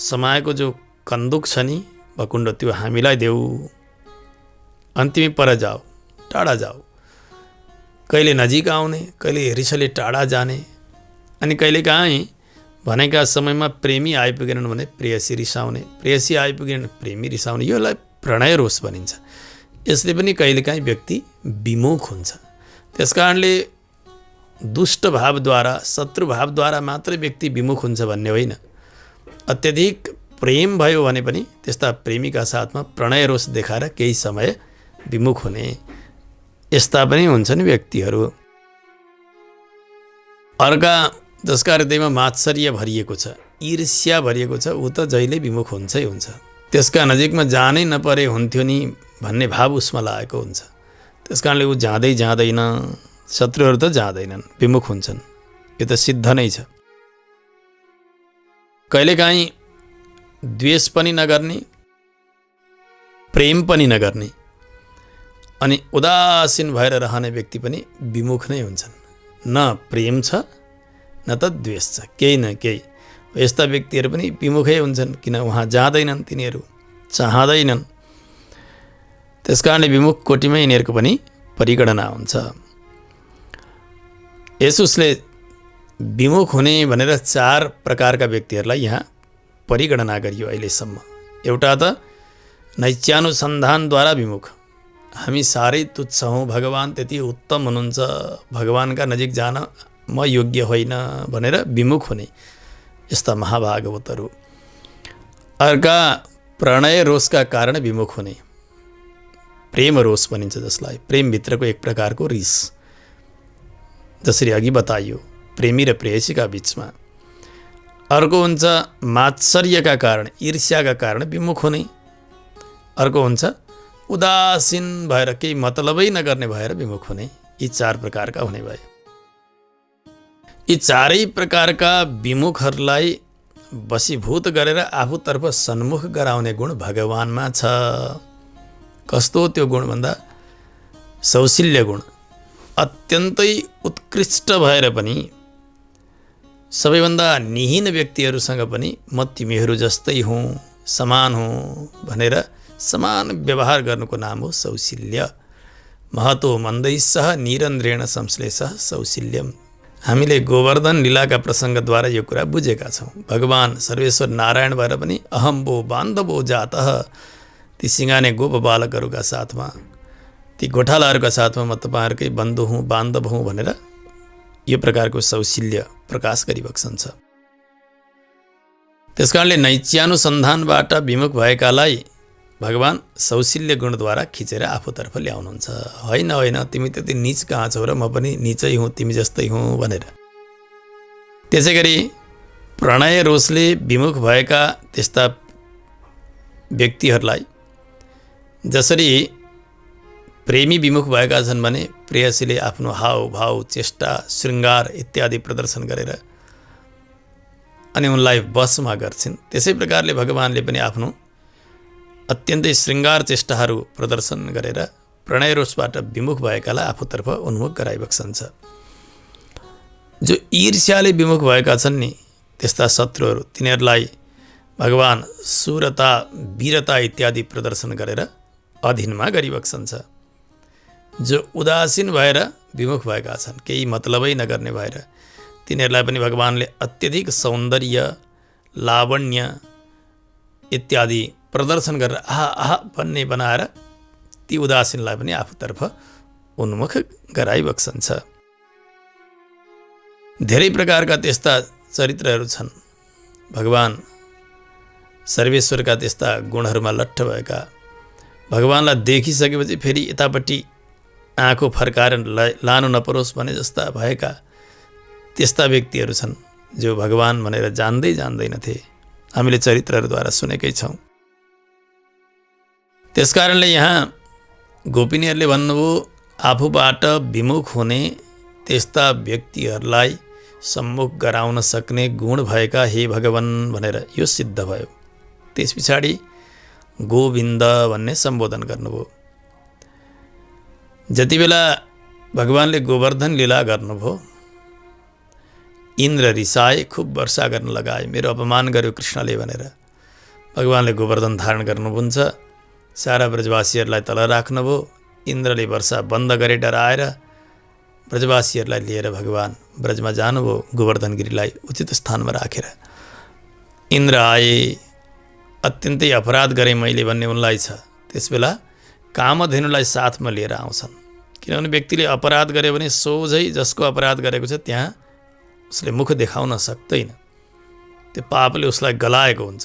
समाएको जो कन्दुक छ नि भकुण्ड, त्यो हामीलाई देऊ, अनि तिमी पर जाऊ, टाढा जाऊ। कहिले नजिक आउने, कहिले रिसले टाढा जाने, अनि कहिले काहीँ भनेका समयमा प्रेमी आइपुगेनन् भने प्रेयसी रिसाउने, प्रेयसी आइपुगेनन् प्रेमी रिसाउने। योलाई प्रणय रोष भनिन्छ। यसले पनि कहिलेकाहीँ व्यक्ति विमुख हुन्छ। त्यसकारणले दुष्ट भावद्वारा, शत्रु भावद्वारा मात्रै व्यक्ति विमुख हुन्छ भन्ने होइन। अत्यधिक प्रेम भयो भने पनि त्यस्ता प्रेमीका साथमा प्रणय रोष देखाएर केही समय विमुख हुने, यस्ता पनि हुन्छन् व्यक्तिहरू। अर्का जसका हृदयमा मात्सर्य भरिएको छ, ईर्ष्या भरिएको छ, ऊ त जहिले विमुख हुन्छै हुन्छ। त्यसका नजिकमा जानै नपरे हुन्थ्यो नि भन्ने भाव उसमा लागेको हुन्छ। त्यसकारणले ऊ जाँदै जाँदैन, शत्रुहरू त जाँदैनन्, विमुख हुन्छन्। यो त सिद्ध नै छ। कहिलेकाहीँ द्वेष पनि नगर्ने, प्रेम पनि नगर्ने अनि उदासीन भएर रहने व्यक्ति पनि विमुख नै हुन्छन्। न प्रेम छ न त द्वेष छ, केही न केही। यस्ता व्यक्तिहरू पनि विमुखै हुन्छन्, किन उहाँ जाँदैनन्, तिनीहरू चाहँदैनन्। त्यसकारणले विमुख कोटिमै यिनीहरूको पनि परिगणना हुन्छ। यसुसले विमुख हुने भनेर 4 प्रकारका व्यक्तिहरूलाई यहाँ परिगणना गरियो अहिलेसम्म। एउटा त नैत्यानुसन्धानद्वारा विमुख, हामी साह्रै तुच्छ हौँ, भगवान् त्यति उत्तम हुनुहुन्छ, भगवान्का नजिक जान म योग्य होइन भनेर विमुख हुने यस्ता महाभागवतहरू। अर्का प्रणय रोषका कारण विमुख हुने, प्रेम रोष भनिन्छ जसलाई, प्रेमभित्रको एक प्रकारको रिस, जसरी अघि बताइयो प्रेमी र प्रेयसीका बिचमा। अर्को हुन्छ मात्सर्यका कारण, ईर्ष्याका कारण विमुख हुने। अर्को हुन्छ उदासीन भएर, केही मतलबै नगर्ने भएर विमुख हुने। यी 4 प्रकारका हुने भए। यी 4 प्रकारका विमुखहरूलाई वशीभूत गरेर आफूतर्फ सन्मुख गराउने गुण भगवानमा छ। कस्तो त्यो गुण भन्दा सौशील्य गुण। अत्यन्तै उत्कृष्ट भएर पनि सबैभन्दा निहीन व्यक्तिहरूसँग पनि म तिमीहरू जस्तै हुँ, समान हुँ भनेर समान व्यवहार गर्नुको नाम हो सौशील्य। महतो मन्दै सह निरन्ध्रेण संश्लेषः सौशील्यम। हामीले गोवर्धन लीलाका प्रसङ्गद्वारा यो कुरा बुझेका छौँ। भगवान् सर्वेश्वर नारायण भएर पनि अहम वो बान्धवो जातः, ती सिंगाने गोप बालकहरूका साथमा, ती गोठालाहरूका साथमा म तपाईँहरूकै बन्धु हुँ, बान्धव हुँ भनेर यो प्रकारको सौशील्य प्रकाश गरिबक्सन्छ। त्यसकारणले नैत्यानुसन्धानबाट विमुख भएकालाई भगवान् सौशील्य गुणद्वारा खिचेर आफूतर्फ ल्याउनुहुन्छ। होइन होइन, तिमी त्यति नीच कहाँ छौ र म पनि नीचै हुँ, तिमी जस्तै हुँ भनेर। त्यसै गरी प्रणय रोषले विमुख भएका त्यस्ता व्यक्तिहरूलाई जसरी प्रेमी विमुख भएका छन् भने प्रेयसीले आफ्नो हावभाव, चेष्टा, श्रृङ्गार इत्यादि प्रदर्शन गरेर अनि उनलाई वशमा गर्छन्, त्यसै प्रकारले भगवान्ले पनि आफ्नो अत्यन्तै श्रृङ्गार चेष्टाहरू प्रदर्शन गरेर प्रणय रोषबाट विमुख भएकालाई आफूतर्फ उन्मुख गराइबक्सन्छ। जो ईर्ष्याले विमुख भएका छन् नि त्यस्ता शत्रुहरू, तिनीहरूलाई भगवान् शूरता, वीरता इत्यादि प्रदर्शन गरेर अधीनमा गरिबक्सन्छ। जो उदासीन भएर विमुख भएका छन्, केही मतलबै नगर्ने भएर, तिनीहरूलाई पनि भगवान्ले अत्यधिक सौन्दर्य, लावण्य इत्यादि प्रदर्शन गरेर आहा आहा भन्ने बनाएर ती उदासीनलाई पनि आफूतर्फ उन्मुख गराइबक्सन्छ। धेरै प्रकारका त्यस्ता चरित्रहरू छन्। भगवान् सर्वेश्वरका त्यस्ता गुणहरूमा लट्ठ भएका, भगवान्लाई देखिसकेपछि फेरि यतापट्टि आँखो फर्काएर लानु नपरोस् भने जस्ता भएका त्यस्ता व्यक्तिहरू छन् जो भगवान् भनेर जान्दै जान्दैनथे। हामीले चरित्रहरूद्वारा सुनेकै छौँ। त्यसकारणले यहाँ गोपिनीहरूले भन्नुभयो आफूबाट विमुख हुने त्यस्ता व्यक्तिहरूलाई सम्मुख गराउन सक्ने गुण भएका हे भगवान् भनेर यो सिद्ध भयो। त्यस पछाडि गोविन्द भन्ने सम्बोधन गर्नुभयो। जति बेला भगवान्ले गोवर्धन लीला गर्नुभयो, इन्द्र रिसाए, खुब वर्षा गर्न लगाए, मेरो अपमान गर्यो कृष्णले भनेर। भगवान्ले गोवर्धन धारण गर्नुहुन्छ, सारा ब्रजवासीहरूलाई तल राख्नुभयो। इन्द्रले वर्षा बन्द गरे डराएर। ब्रजवासीहरूलाई लिएर भगवान् ब्रजमा जानुभयो, गोवर्धनगिरीलाई उचित स्थानमा राखेर। इन्द्र आए, अत्यन्तै अपराध गरेँ मैले भन्ने उनलाई छ। त्यसबेला कामधेनुलाई साथमा लिएर आउँछन्, किनभने व्यक्तिले अपराध गर्यो भने सोझै जसको अपराध गरेको छ त्यहाँ उसले मुख देखाउन सक्दैन, त्यो पापले उसलाई गलाएको हुन्छ।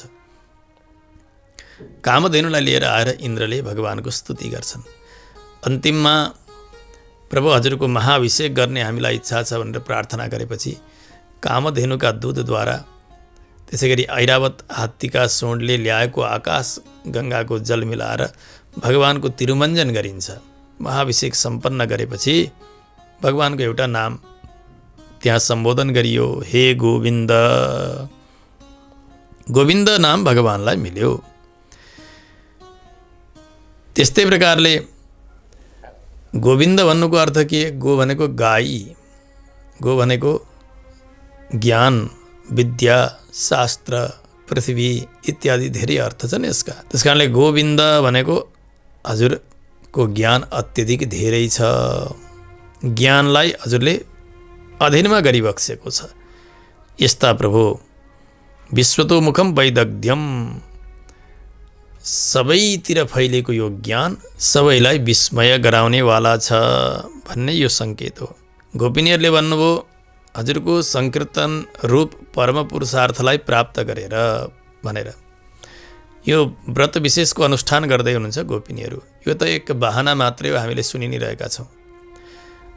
कामधेनुलाई लिएर आएर इन्द्रले भगवानको स्तुति गर्छन्। अन्तिममा प्रभु हजुरको महाभिषेक गर्ने हामीलाई इच्छा छ भनेर प्रार्थना गरेपछि कामधेनुका दूधद्वारा, त्यसै गरी ऐरावत हात्तीका सोंडले ल्याएको आकाश गङ्गाको जल मिलाएर भगवानको तिरुमञ्जन गरिन्छ। महाभिषेक सम्पन्न गरेपछि भगवानको एउटा नाम त्यहाँ सम्बोधन गरियो, हे गोविन्द। गोविन्द नाम भगवानलाई मिल्यो। त्यस्तै प्रकारले गोविन्द भन्नुको अर्थ के? गो भनेको गाई, गो भनेको ज्ञान, विद्या, शास्त्र, पृथ्वी इत्यादि धेरै अर्थ छन् यसका। त्यस कारणले गोविन्द भनेको हजुरको ज्ञान अत्यधिक धेरै छ, ज्ञानलाई हजुरले अधीनमा गरिबक्सेको छ। यस्ता प्रभु विश्वतोमुखम वैदग्ध्यम, सबैतिर फैलेको यो ज्ञान सबैलाई विस्मय गराउनेवाला छ भन्ने यो सङ्केत हो। गोपिनीहरूले भन्नुभयो हजुरको सङ्कीर्तन रूप परम पुरुषार्थलाई प्राप्त गरेर भनेर। यो व्रत विशेषको अनुष्ठान गर्दै हुनुहुन्छ गोपिनीहरू। यो त एक बहाना मात्रै हो, हामीले सुनि नै रहेका छौँ।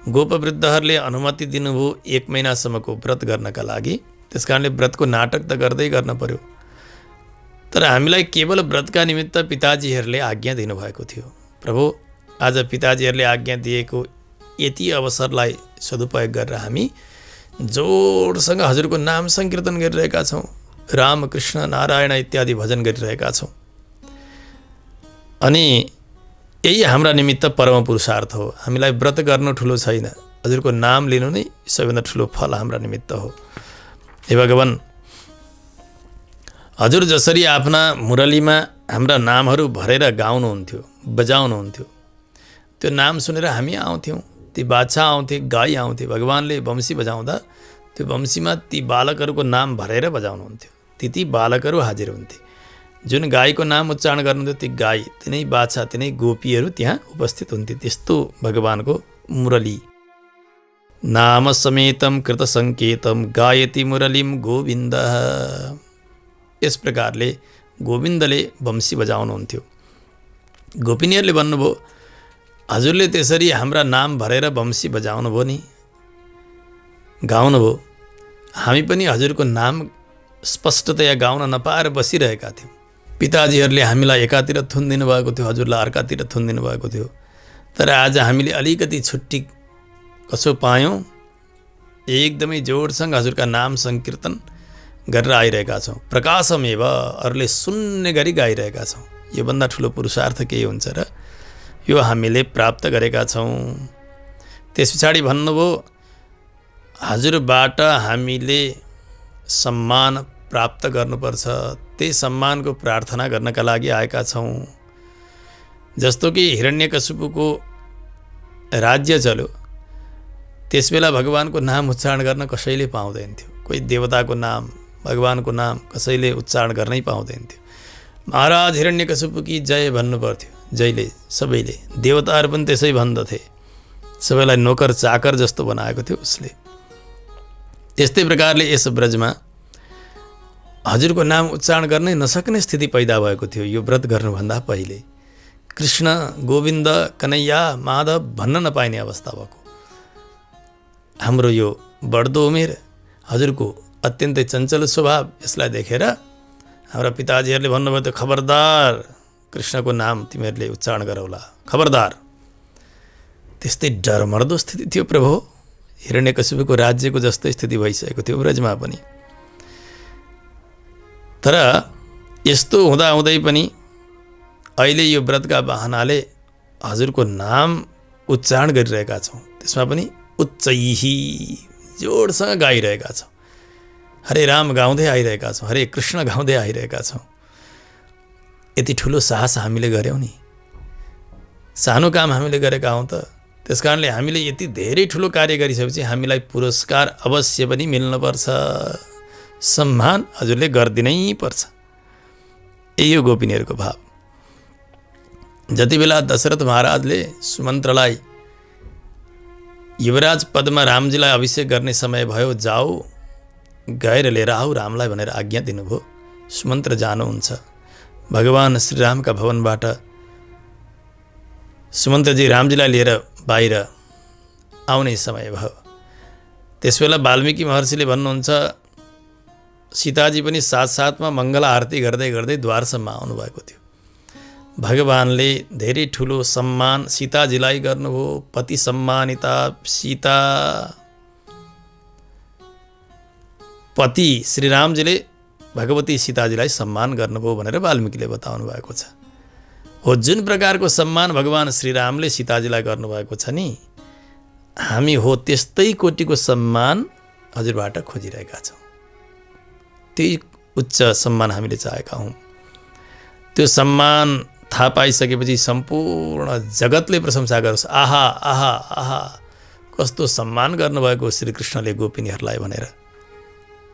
गोपवृद्धहरूले अनुमति दिनुभयो 1 महिनासम्मको व्रत गर्नका लागि। त्यस कारणले व्रतको नाटक त गर्दै गर्न पर्यो। तर हामीलाई केवल व्रतका निमित्त पिताजीहरूले आज्ञा दिनुभएको थियो। प्रभु, आज पिताजीहरूले आज्ञा दिएको यति अवसरलाई सदुपयोग गरेर हामी जोडसँग हजुरको नाम सङ्कीर्तन गरिरहेका छौँ, राम कृष्ण नारायण इत्यादि भजन गरिरहेका छौँ। अनि यही हाम्रा निमित्त परम पुरुषार्थ हो। हामीलाई व्रत गर्नु ठुलो छैन, हजुरको नाम लिनु नै सबैभन्दा ठुलो फल हाम्रा निमित्त हो। हे भगवान, हजुर जसरी आफ्ना मुरलीमा हाम्रा नामहरू भरेर गाउनुहुन्थ्यो, बजाउनुहुन्थ्यो, त्यो नाम सुनेर हामी आउँथ्यौँ। ती बाछा आउँथे, गाई आउँथे। भगवानले वंशी बजाउँदा त्यो वंशीमा ती बालकहरूको नाम भरेर बजाउनुहुन्थ्यो। ती बालकहरू हाजिर हुन्थे। जुन गाईको नाम उच्चारण गर्नुहुन्थ्यो ती गाई, तिनै बाछा, तिनै गोपीहरू त्यहाँ उपस्थित हुन्थे। त्यस्तो भगवानको मुरली। नाम समेतम कृत सङ्केतम गायति मुरलीम गोविन्द। यस प्रकारले गोविन्दले वंशी बजाउनुहुन्थ्यो। गोपिनीहरूले भन्नुभयो हजुरले त्यसरी हाम्रा नाम भरेर वंशी बजाउनुभयो नि, गाउनुभयो। हामी पनि हजुरको नाम स्पष्टतया गाउन नपाएर बसिरहेका थियौँ। पिताजीहरूले हामीलाई एकातिर थुनिदिनु भएको थियो, हजुरलाई अर्कातिर थुनिदिनु भएको थियो। तर आज हामीले अलिकति छुट्टी कसो पायौँ? एकदमै जोडसँग हजुरका नाम सङ्कीर्तन गरेर आइरहेका छौँ। प्रकाशमेव, अरूले सुन्ने गरी गाइरहेका छौँ। योभन्दा ठुलो पुरुषार्थ केही हुन्छ र? यो हामीले प्राप्त गरेका छौँ। त्यस पछाडि भन्नुभयो हजुरबाट हामीले सम्मान प्राप्त गर्नुपर्छ, त्यही सम्मानको प्रार्थना गर्नका लागि आएका छौँ। जस्तो कि हिरण्यकशिपुको राज्य चल्यो, त्यसबेला भगवानको नाम उच्चारण गर्न कसैले पाउँदैन थियो। कोही देवताको नाम, भगवानको नाम कसैले उच्चारण गर्नै पाउँदैन थियो। महाराज हिरण्यकशिपु की जय भन्नुपर्थ्यो, जहिले सबैले। देवताहरू पनि त्यसै भन्दथे, सबैलाई नोकर चाकर जस्तो बनाएको थियो उसले। त्यस्तै प्रकारले यस ब्रजमा हजुरको नाम उच्चारण गर्नै नसक्ने स्थिति पैदा भएको थियो यो व्रत गर्नुभन्दा पहिले। कृष्ण, गोविन्द, कन्हैया, माधव भन्न नपाइने अवस्था भएको। हाम्रो यो बढ्दो उमेर, हजुरको अत्यन्तै चञ्चल स्वभाव, यसलाई देखेर हाम्रा पिताजीहरूले भन्नुभयो त खबरदार कृष्णको नाम तिमीहरूले उच्चारण गरौला, खबरदार। त्यस्तै डरमर्दो स्थिति थियो प्रभु। हिरण्यकशिपुको राज्यको जस्तै स्थिति भइसकेको थियो ब्रजमा पनि। तर यस्तो हुँदाहुँदै पनि अहिले यो व्रतका बहानाले हजुरको नाम उच्चारण गरिरहेका छौँ। त्यसमा पनि उच्चैही, जोडसँग गाइरहेका छौँ। हरे राम गाउँदै आइरहेका छौँ, हरे कृष्ण गाउँदै आइरहेका छौँ। यति ठुलो साहस हामीले गऱ्यौँ नि, सानो काम हामीले गरेका हौँ त। त्यस कारणले हामीले यति धेरै ठुलो कार्य गरिसकेपछि हामीलाई पुरस्कार अवश्य पनि मिल्नुपर्छ, सम्मान हजुरले गरिदिनै पर्छ। यही हो गोपिनीहरूको भाव। जति बेला दशरथ महाराजले सुमन्त्रलाई युवराज पदमा रामजीलाई अभिषेक गर्ने समय भयो, जाऊ गएर लिएर आऊ रामलाई भनेर आज्ञा दिनुभयो। सुमन्त्र जानुहुन्छ। भगवान श्रीरामका भवनबाट सुमन्त्रजी रामजीलाई लिएर बाहिर आउने समय भयो। त्यसबेला वाल्मीकि महर्षिले भन्नुहुन्छ सीताजी पनि साथसाथमा मङ्गल आरती गर्दै गर्दै द्वारसम्म आउनुभएको थियो। भगवानले धेरै ठुलो सम्मान सीताजीलाई गर्नुभयो। पति सम्मानिता सीता, पति श्रीरामजीले भगवती सीताजीलाई सम्मान गर्नुभयो भनेर वाल्मीकिले बताउनु भएको छ। हो जुन प्रकारको सम्मान भगवान श्रीरामले सीताजीलाई गर्नुभएको छ नि, हामी हो त्यस्तै कोटिको सम्मान हजुरबाट खोजिरहेका छौँ। त्यही उच्च सम्मान हामीले चाहेका हौँ। त्यो सम्मान थाहा पाइसकेपछि सम्पूर्ण जगतले प्रशंसा गरोस्, आहा आहा आहा कस्तो सम्मान गर्नुभएको श्रीकृष्णले गोपिनीहरूलाई भनेर।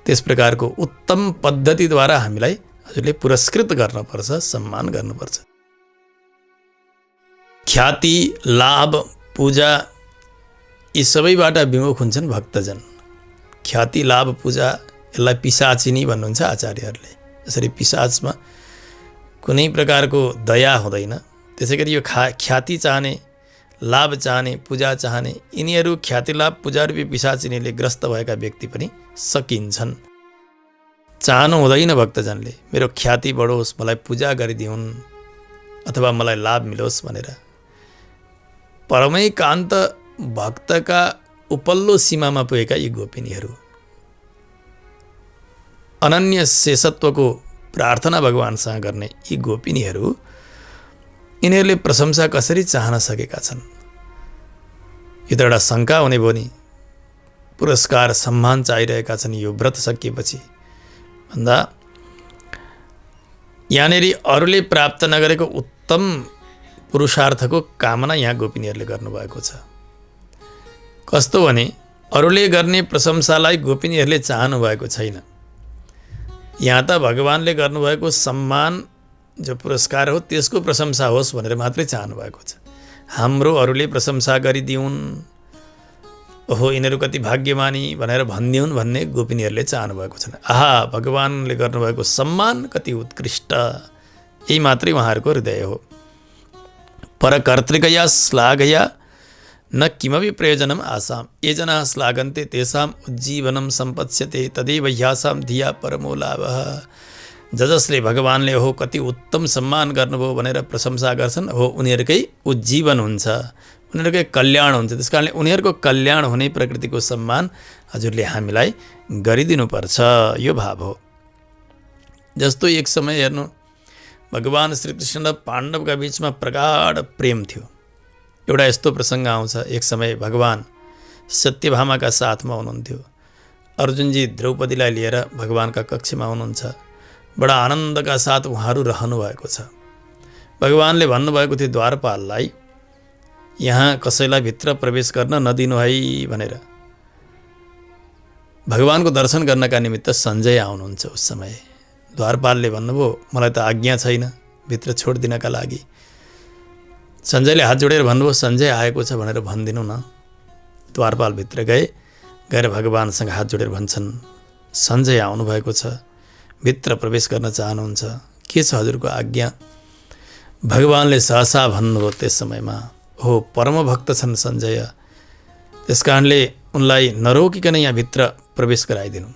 त्यस प्रकारको उत्तम पद्धतिद्वारा हामीलाई हजुरले पुरस्कृत गर्नुपर्छ, सम्मान गर्नुपर्छ। ख्याति, लाभ, पूजा यी सबैबाट विमुख हुन्छन् भक्तजन। ख्याति, लाभ, पूजा यसलाई पिशाचिनी भन्नुहुन्छ आचार्यहरूले। जसरी पिशाचमा कुनै प्रकारको दया हुँदैन, त्यसै गरी यो ख्याति चाहने, लाभ चाहने, पूजा चाहने, यिनीहरू ख्याति, लाभ, पूजा रूपी पिशाचिनीले ग्रस्त भएका व्यक्ति पनि सकिन्छन्। चाहनु हुँदैन भक्तजनले मेरो ख्याति बढोस्, मलाई पूजा गरिदिउन् अथवा मलाई लाभ मिलोस् भनेर। परमैकान्त भक्तका उपल्लो सीमामा पुगेका यी गोपिनीहरू अनन्य शेषत्वको प्रार्थना भगवानसँग गर्ने यी गोपिनीहरू, यिनीहरूले प्रशंसा कसरी चाहन सकेका छन्? यो त एउटा शङ्का हुने भयो नि। पुरस्कार सम्मान चाहिरहेका छन् यो व्रत सकिएपछि भन्दा यहाँनिर अरूले प्राप्त नगरेको उत्तम पुरुषार्थको कामना यहाँ गोपिनीहरूले गर्नुभएको छ। कस्तो भने अरूले गर्ने प्रशंसालाई गोपिनीहरूले चाहनु भएको छैन। यहाँ त भगवानले गर्नुभएको सम्मान जो पुरस्कार हो त्यसको प्रशंसा होस् भनेर मात्रै चाहनु भएको छ। हाम्रो अरूले प्रशंसा गरिदिउन्, ओहो यिनीहरू कति भाग्यमानी भनेर भनिदिउन् भन्ने गोपिनीहरूले चाहनु भएको छैन। आहा भगवानले गर्नुभएको सम्मान कति उत्कृष्ट, यही मात्रै उहाँहरूको हृदय हो। परकर्तृकया श्लाघया न किमपि प्रयोजनम आसाम ये जनाः श्लाघन्ते तेषाम् उज्जीवनं सम्पत्स्यते तदेव ह्यासां धिया परमो लाभः। जसले भगवानले हो कति उत्तम सम्मान गर्नुभयो भनेर प्रशंसा गर्छन्, हो उनीहरूकै उज्जीवन हुन्छ, उनीहरूकै कल्याण हुन्छ। त्यस कारणले उनीहरूको कल्याण हुने प्रकृतिको सम्मान हजुरले हामीलाई गरिदिनुपर्छ, यो भाव हो। जस्तो एक समय हेर्नु, भगवान श्रीकृष्ण र पाण्डवका बिचमा प्रगाढ प्रेम थियो। एउटा यस्तो प्रसङ्ग आउँछ, एक समय भगवान सत्यभामाका साथमा हुनुहुन्थ्यो। अर्जुनजी द्रौपदीलाई लिएर भगवानका कक्षमा हुनुहुन्छ। बडा आनन्दका साथ उहाँहरू रहनु भएको छ। भगवानले भन्नुभएको थियो द्वारपाललाई, यहाँ कसैलाई भित्र प्रवेश गर्न नदिनु है भनेर। भगवानको दर्शन गर्नका निमित्त सञ्जय आउनुहुन्छ। उस समय द्वारपालले भन्नुभयो मलाई त आज्ञा छैन भित्र छोडिदिनका लागि। सञ्जयले हात जोडेर भन्नुभयो सञ्जय आएको छ भनेर भनिदिनु न। द्वारपाल भित्र गएर भगवानसँग हात जोडेर भन्छन् सञ्जय आउनुभएको छ, भित्र प्रवेश गर्न चाहनुहुन्छ, के छ हजुरको आज्ञा? भगवानले सहसा भन्नुभयो त्यस समयमा, हो परम भक्त छन् सञ्जय, त्यस कारणले उनलाई नरोकिकन यहाँभित्र प्रवेश गराइदिनु।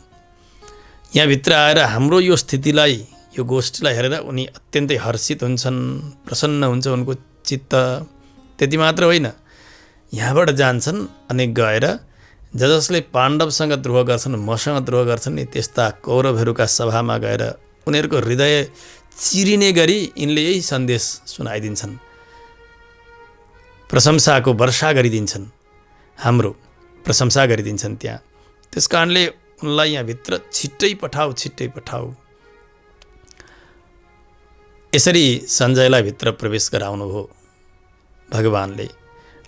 यहाँभित्र आएर हाम्रो यो स्थितिलाई, यो गोष्ठीलाई हेरेर उनी अत्यन्तै हर्षित हुन्छन्, प्रसन्न हुन्छ उनको चित्त। त्यति मात्र होइन, यहाँबाट जान्छन् अनि गएर जसले पाण्डवसँग द्रोह गर्छन्, मसँग द्रोह गर्छन् नि, त्यस्ता कौरवहरूका सभामा गएर उनीहरूको हृदय चिरिने गरी यिनले यही सन्देश सुनाइदिन्छन्, प्रशंसाको वर्षा गरिदिन्छन्, हाम्रो प्रशंसा गरिदिन्छन् त्यहाँ। त्यस कारणले उनलाई यहाँभित्र छिट्टै पठाऊ। यसरी सञ्जयलाई भित्र प्रवेश गराउनु हो भगवानले।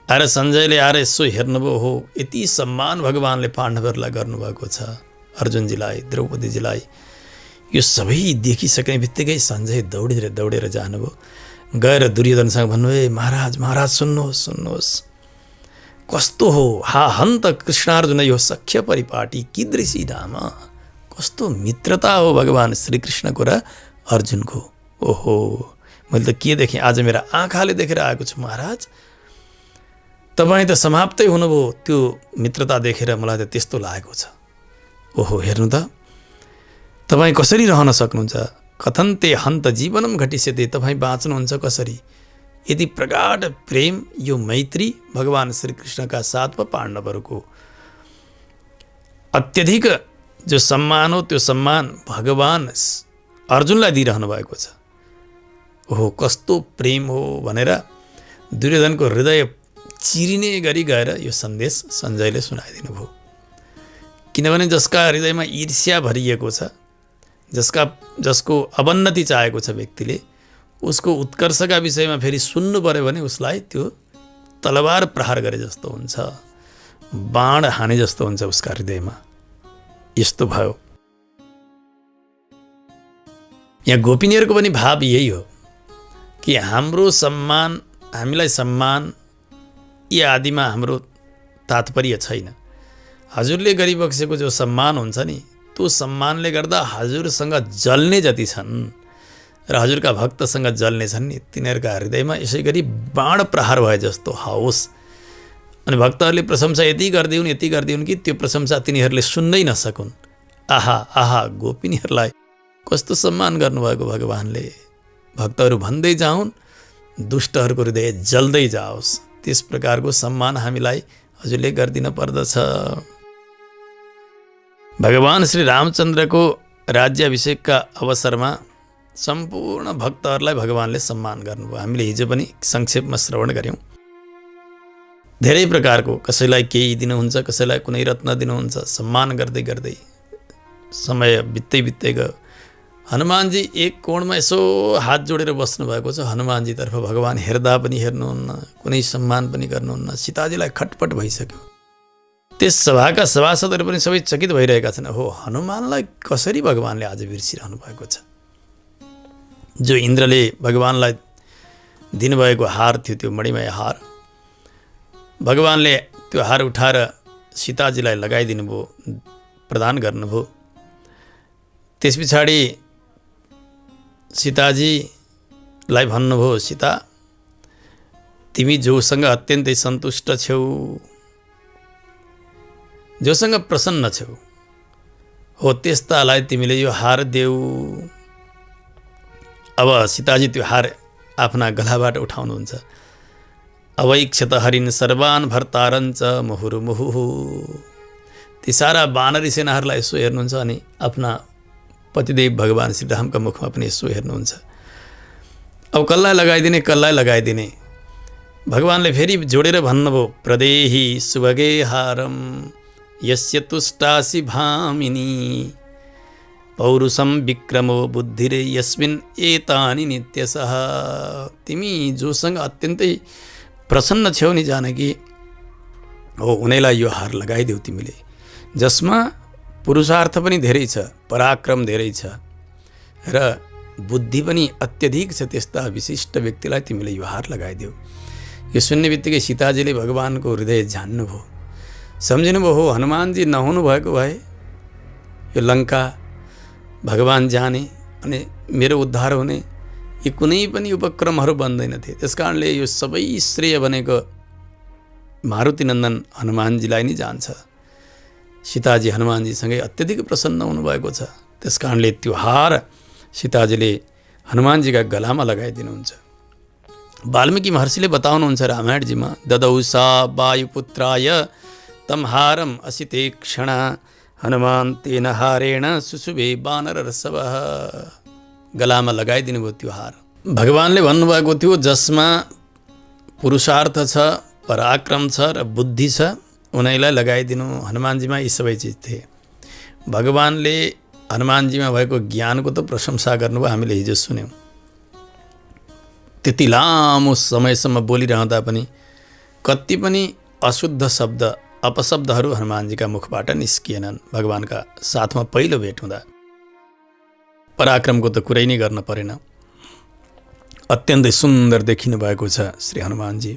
आएर सञ्जयले आएर यसो हेर्नुभयो, हो यति सम्मान भगवानले पाण्डवहरूलाई गर्नुभएको छ, अर्जुनजीलाई, द्रौपदीजीलाई। यो सबै देखिसक्ने बित्तिकै सञ्जय दौडेर जानुभयो। गएर दुर्योधनसँग भन्नुभयो, महाराज सुन्नुहोस्, कस्तो हो हा हन्त कृष्णार्जुन यो सख्य परिपाटी कीदृशी धाम। कस्तो मित्रता हो भगवान श्रीकृष्णको र अर्जुनको। ओहो मैले त के देखेँ, आज मेरा आँखाले देखेर आएको छु महाराज। तपाईँ त समाप्तै हुनुभयो त्यो मित्रता देखेर, मलाई त त्यस्तो लागेको छ। ओहो हेर्नु त तपाईँ कसरी रहन सक्नुहुन्छ, कथन्ते हन्त जीवनम घटिस्यते, तपाईँ बाँच्नुहुन्छ कसरी? यदि प्रगाढ प्रेम, यो मैत्री भगवान श्रीकृष्णका साथ वा पाण्डवहरूको अत्यधिक जो सम्मान हो त्यो सम्मान भगवान अर्जुनलाई दिइरहनु भएको छ। ओहो कस्तो प्रेम हो भनेर दुर्योधनको हृदय चिरिने गरी गएर यो सन्देश सञ्जयले सुनाइदिनु भयो। किनभने जसका हृदयमा ईर्ष्या भरिएको छ, जसको अवन्नति चाहेको छ व्यक्तिले, उसको उत्कर्षका विषयमा फेरि सुन्नु पर्यो भने उसलाई त्यो तलवार प्रहार गरे जस्तो हुन्छ, बाण हाने जस्तो हुन्छ उसका हृदयमा। यस्तो भयो। यहाँ गोपिनीहरूको पनि भाव यही हो कि हाम्रो सम्मान, हामीलाई सम्मान यी आदिमा हाम्रो तात्पर्य छैन। हजुरले गरिबक्सेको जो सम्मान हुन्छ नि, त्यो सम्मानले गर्दा हजुरसँग जल्ने जति छन् र हजुरका भक्तसँग जल्ने छन् नि, तिनीहरूका हृदयमा यसै गरी बाण प्रहार भए जस्तो होस्। अनि भक्तहरूले प्रशंसा यति गरिदिउन् कि त्यो प्रशंसा तिनीहरूले सुन्दै नसकुन्। आहा आहा, गोपिनीहरूलाई कस्तो सम्मान गर्नुभएको भगवानले। भक्तहरू भन्दै जाउन्, दुष्टहरूको हृदय जल्दै जाओस्, त्यस प्रकारको सम्मान हामीलाई हजुरले गरिदिन पर्दछ। भगवान श्री रामचन्द्रको राज्याभिषेकका अवसरमा सम्पूर्ण भक्तहरूलाई भगवानले सम्मान गर्नुभयो। हामीले हिजो पनि संक्षेपमा श्रवण गऱ्यौँ। धेरै प्रकारको, कसैलाई केही दिनुहुन्छ, कसैलाई कुनै रत्न दिनुहुन्छ। सम्मान गर्दै गर्दै समय बित्दै गयो। हनुमानजी एक कोणमा यसो हात जोडेर बस्नुभएको छ। हनुमानजीतर्फ भगवान हेर्दा पनि हेर्नुहुन्न, कुनै सम्मान पनि गर्नुहुन्न। सीताजीलाई खटपट भइसक्यो। त्यस सभाका सभासदहरू पनि सबै चकित भइरहेका छन्। हो, हनुमानलाई कसरी भगवानले आज बिर्सिरहनु भएको छ। जो इन्द्रले भगवानलाई दिनुभएको हार थियो, त्यो मणिमय हार, भगवानले त्यो हार उठाएर सीताजीलाई लगाइदिनु भयो, प्रदान गर्नुभयो। त्यस पछाडि सीताजीलाई भन्नुभयो, सीता तिमी जोसँग अत्यन्तै सन्तुष्ट छौ, जोसँग प्रसन्न छौ, हो त्यस्तालाई तिमीले यो हार देऊ। अब सीताजी त्यो हार आफ्ना गलाबाट उठाउनुहुन्छ। अवैक्षत हरिन् सर्वान् भर्तारञ्च मुहुर्मुहुः। ती सारा वानरी सेनाहरूलाई यसो हेर्नुहुन्छ अनि आफ्ना पतिदेव भगवान श्रीरामका मुखमा पनि यसो हेर्नुहुन्छ। अब कसलाई लगाइदिने। भगवानले फेरि जोडेर भन्नुभयो, प्रदेहि सुभगे हारम यस्य तुष्टासि भामिनी पौरुषम विक्रमो बुद्धिरे यस्मिन् एतानि नित्यसः। तिमी जोसँग अत्यन्तै प्रसन्न छेउ नि जानकी, हो उनीलाई यो हार लगाइदेऊ तिमीले, जसमा पुरुषार्थ पनि धेरै छ, पराक्रम धेरै छ र बुद्धि पनि अत्यधिक छ। त्यस्ता विशिष्ट व्यक्तिलाई तिमीले यो हार लगाइदेऊ। यो सुन्ने बित्तिकै सीताजीले भगवानको हृदय जान्नुभयो, सम्झिनुभयो, हो हनुमानजी नहुनु भएको भए यो लङ्का भगवान जाने अनि मेरो उद्धार हुने यी कुनै पनि उपक्रमहरू बन्दैन थिए। त्यस कारणले यो सबै श्रेय भनेको मारुतिनन्दन हनुमानजीलाई नै जान्छ। सीताजी हनुमानजीसँगै अत्यधिक प्रसन्न हुनुभएको छ। त्यस कारणले त्यो हार सीताजीले हनुमानजीका गलामा लगाइदिनुहुन्छ। वाल्मीकि महर्षिले बताउनुहुन्छ रामायणजीमा, ददौ सा वायुपुत्राय तम हारम असिते क्षण हनुमान तेन हारेण सुशुभे वानर रसवः। गलामा लगाइदिनु भयो त्यो हार। भगवानले भन्नुभएको थियो, जसमा पुरुषार्थ छ, पराक्रम छ र बुद्धि छ, उनीलाई लगाइदिनु। हनुमानजीमा यी सबै चिज थिए। भगवानले हनुमानजीमा भएको ज्ञानको त प्रशंसा गर्नुभयो, हामीले हिजो सुन्यौँ। त्यति लामो समयसम्म बोलिरहँदा पनि कति पनि अशुद्ध शब्द, अपशब्दहरू हनुमानजीका मुखबाट निस्किएनन्। भगवानका साथमा पहिलो भेट हुँदा पराक्रमको त कुरै नै गर्न परेन। अत्यन्तै सुन्दर देखिनु भएको छ श्री हनुमानजी।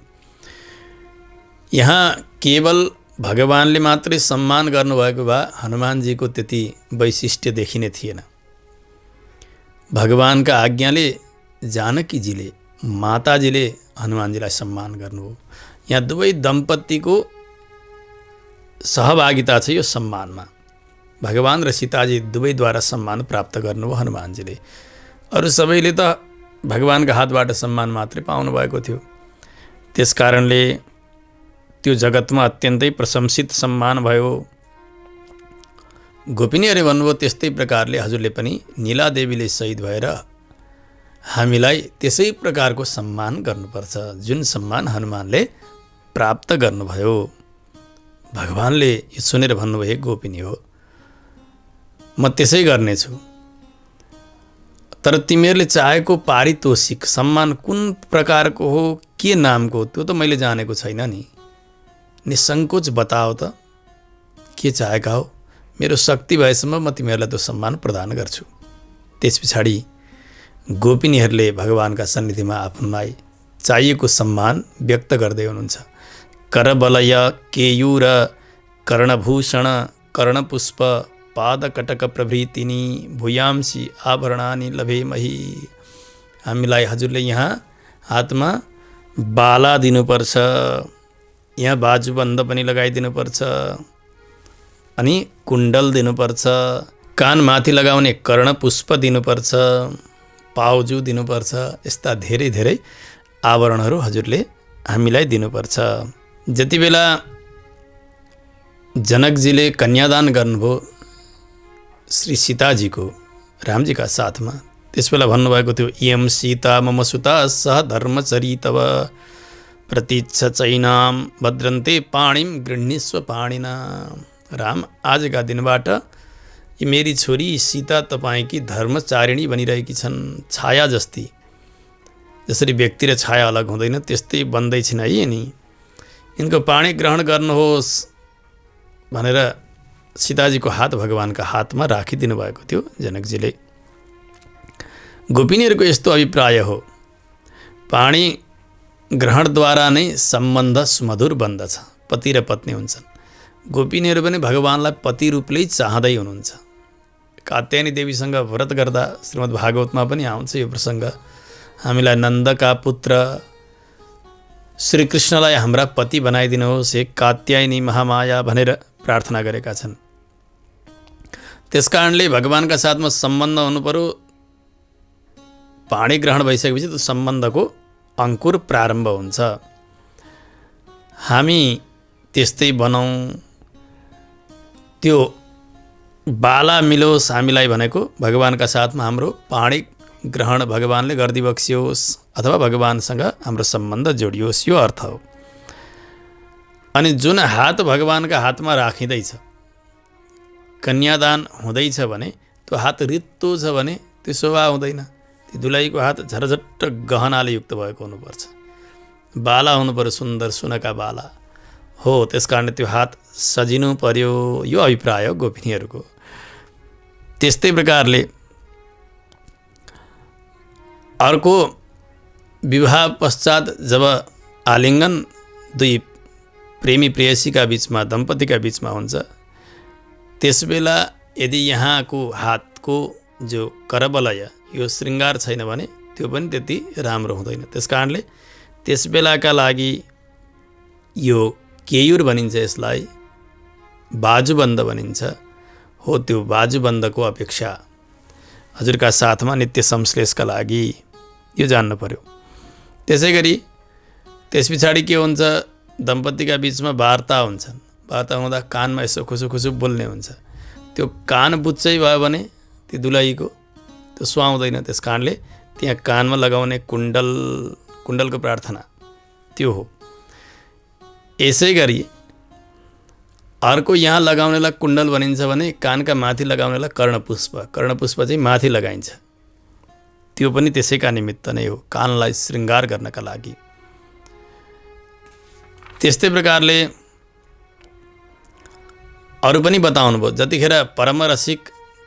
यहाँ केवल भगवानले मात्रै सम्मान गर्नुभएको भए हनुमानजीको त्यति वैशिष्ट्य देखिने थिएन। भगवानका आज्ञाले जानकीजीले, माताजीले हनुमानजीलाई सम्मान गर्नुभयो। यहाँ दुवै दम्पतिको सहभागिता छ यो सम्मानमा। भगवान र सीताजी दुवैद्वारा सम्मान प्राप्त गर्नुभयो हनुमानजीले। अरू सबैले त भगवानका हातबाट सम्मान मात्रै पाउनु भएको थियो। त्यस कारणले त्यो जगतमा अत्यन्तै प्रशंसित सम्मान भयो। गोपिनीहरूले भन्नुभयो त्यस्तै प्रकारले हजुरले पनि नीलादेवीले शहीद भएर हामीलाई त्यसै प्रकारको सम्मान गर्नुपर्छ जुन सम्मान हनुमानले प्राप्त गर्नुभयो। भगवानले यो सुनेर भन्नुभयो हे गोपिनी हो म त्यसै गर्नेछु, तर तिमीहरूले चाहेको पारितोषिक सम्मान कुन प्रकारको हो के नामको त्यो त मैले जानेको छैन नि, निसङ्कोच बताओ त के चाहेका हो, मेरो शक्ति भएसम्म म तिमीहरूलाई त्यो सम्मान प्रदान गर्छु। त्यस पछाडि गोपिनीहरूले भगवानका सन्निधिमा आफूलाई चाहिएको सम्मान व्यक्त गर्दै हुनुहुन्छ। करबलय केयूर कर्णभूषण कर्णपुष्प पादकटक प्रभृतिनी भूयांसी आभरणानि लभेमहि। हामीलाई हजुरले यहाँ हातमा बाला दिनुपर्छ, यहाँ बाजुबन्द पनि लगाइदिनुपर्छ, अनि कुण्डल दिनुपर्छ, कानमाथि लगाउने कर्णपुष्प दिनुपर्छ, पाउजु दिनुपर्छ, यस्ता धेरै धेरै आभरणहरू हजुरले हामीलाई दिनुपर्छ। जति बेला जनकजीले कन्यादान गर्नुभयो श्री सीताजीको रामजीका साथमा, त्यस बेला भन्नुभएको थियो इयं सीता मम सुता सह धर्मचरी तव प्रतीच्छ चैनाम भद्रन्ते पाणिम गृह्णीस्व पाणिना। राम आजका दिनबाट यी मेरी छोरी सीता तपाईँकी धर्मचारिणी बनिरहेकी छन्, छाया जस्ती, जसरी व्यक्ति र छाया अलग हुँदैन त्यस्तै बन्दैछिन् है यिनी, यिनको पाणी ग्रहण गर्नुहोस् भनेर सीताजीको हात भगवानका हातमा राखिदिनु भएको थियो जनकजीले। गोपिनीहरूको यस्तो अभिप्राय हो, पाणी ग्रहणद्वारा नै सम्बन्ध सुमधुर बन्दछ, पति र पत्नी हुन्छन्। गोपिनीहरू पनि भगवानलाई पति रूपले चाहँदै हुनुहुन्छ। कात्यायनी देवीसँग व्रत गर्दा श्रीमद् भागवतमा पनि आउँछ यो प्रसङ्ग, हामीलाई नन्दका पुत्र श्रीकृष्णलाई हाम्रा पति बनाइदिनुहोस् हे कात्यायनी महामाया भनेर प्रार्थना गरेका छन्। त्यसकारणले भगवानका साथमा सम्बन्ध हुनु पर्यो। पाणी ग्रहण भइसकेपछि त्यो सम्बन्धको अङ्कुर प्रारम्भ हुन्छ। हामी त्यस्तै बनाउँ, त्यो बाला मिलोस् हामीलाई भनेको भगवानका साथमा हाम्रो पाणी ग्रहण भगवानले गरिदिबक्सियोस् अथवा भगवानसँग हाम्रो सम्बन्ध जोडियोस्, यो अर्थ हो। अनि जुन हात भगवानका हातमा राखिँदैछ, कन्यादान हुँदैछ भने त्यो हात रित्तो छ भने त्यो शोभा हुँदैन। त्यो दुलाईको हात झरझट्ट गहनाले युक्त भएको हुनुपर्छ, बाला हुनु पर्यो, सुन्दर सुनका बाला हो। त्यस कारण त्यो हात सजिनु पर्यो, यो अभिप्राय हो गोपिनीहरूको। त्यस्तै प्रकारले अर्को विवाह पश्चात जब आलिङ्गन दुई प्रेमी प्रेयसीका बिचमा दम्पतिका बिचमा हुन्छ, त्यसबेला यदि यहाँको हातको जो करबलय यो श्रृङ्गार छैन भने त्यो पनि त्यति राम्रो हुँदैन। त्यस कारणले त्यसबेलाका लागि यो केयुर भनिन्छ, यसलाई बाजुबन्द भनिन्छ हो। त्यो बाजुबन्दको अपेक्षा हजुरका साथमा नित्य संश्लेषका लागि यो जान्नु पर्यो। त्यसै गरी त्यस पछाडि के हुन्छ, दम्पतिका बिचमा वार्ता हुन्छन्, वार्ता हुँदा कानमा यसो खुसु खुसु बोल्ने हुन्छ। त्यो कान बुच्चै भयो भने त्यो दुलाहीको त्यो सुहाउँदैन। त्यस कारणले त्यहाँ कानमा लगाउने कुण्डलको प्रार्थना त्यो हो। यसै गरी अर्को यहाँ लगाउनेलाई कुण्डल भनिन्छ भने कानका माथि लगाउनेलाई कर्णपुष्प चाहिँ माथि लगाइन्छ, त्यो पनि त्यसैका निमित्त नै हो, कानलाई श्रृङ्गार गर्नका लागि। त्यस्तै प्रकारले अरू पनि बताउनु भयो। जतिखेर परमरसिक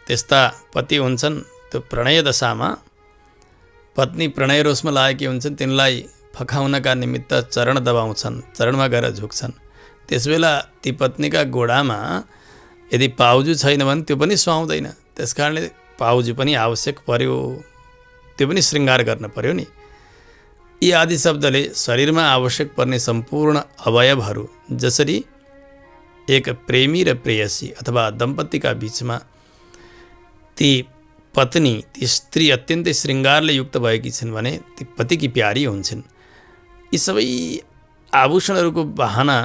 त्यस्ता पति हुन्छन्, त्यो प्रणय दशामा पत्नी प्रणय रोषमा लागेकी हुन्छन्, तिनलाई फकाउनका निमित्त चरण दबाउँछन्, चरणमा गएर झुक्छन्। त्यसबेला ती पत्नीका गोडामा यदि पाउजु छैन भने त्यो पनि सुहाउँदैन। त्यस कारणले पाउजु पनि आवश्यक पर्यो, त्यो पनि श्रृङ्गार गर्न पर्यो नि। यी आदि शब्दले शरीरमा आवश्यक पर्ने सम्पूर्ण अवयवहरू, जसरी एक प्रेमी र प्रेयसी अथवा दम्पतिका बिचमा ती पत्नी ती स्त्री अत्यन्तै श्रृङ्गारले युक्त भएकी छिन् भने ती पतिकी प्यारी हुन्छन्। यी सबै आभूषणहरूको बहाना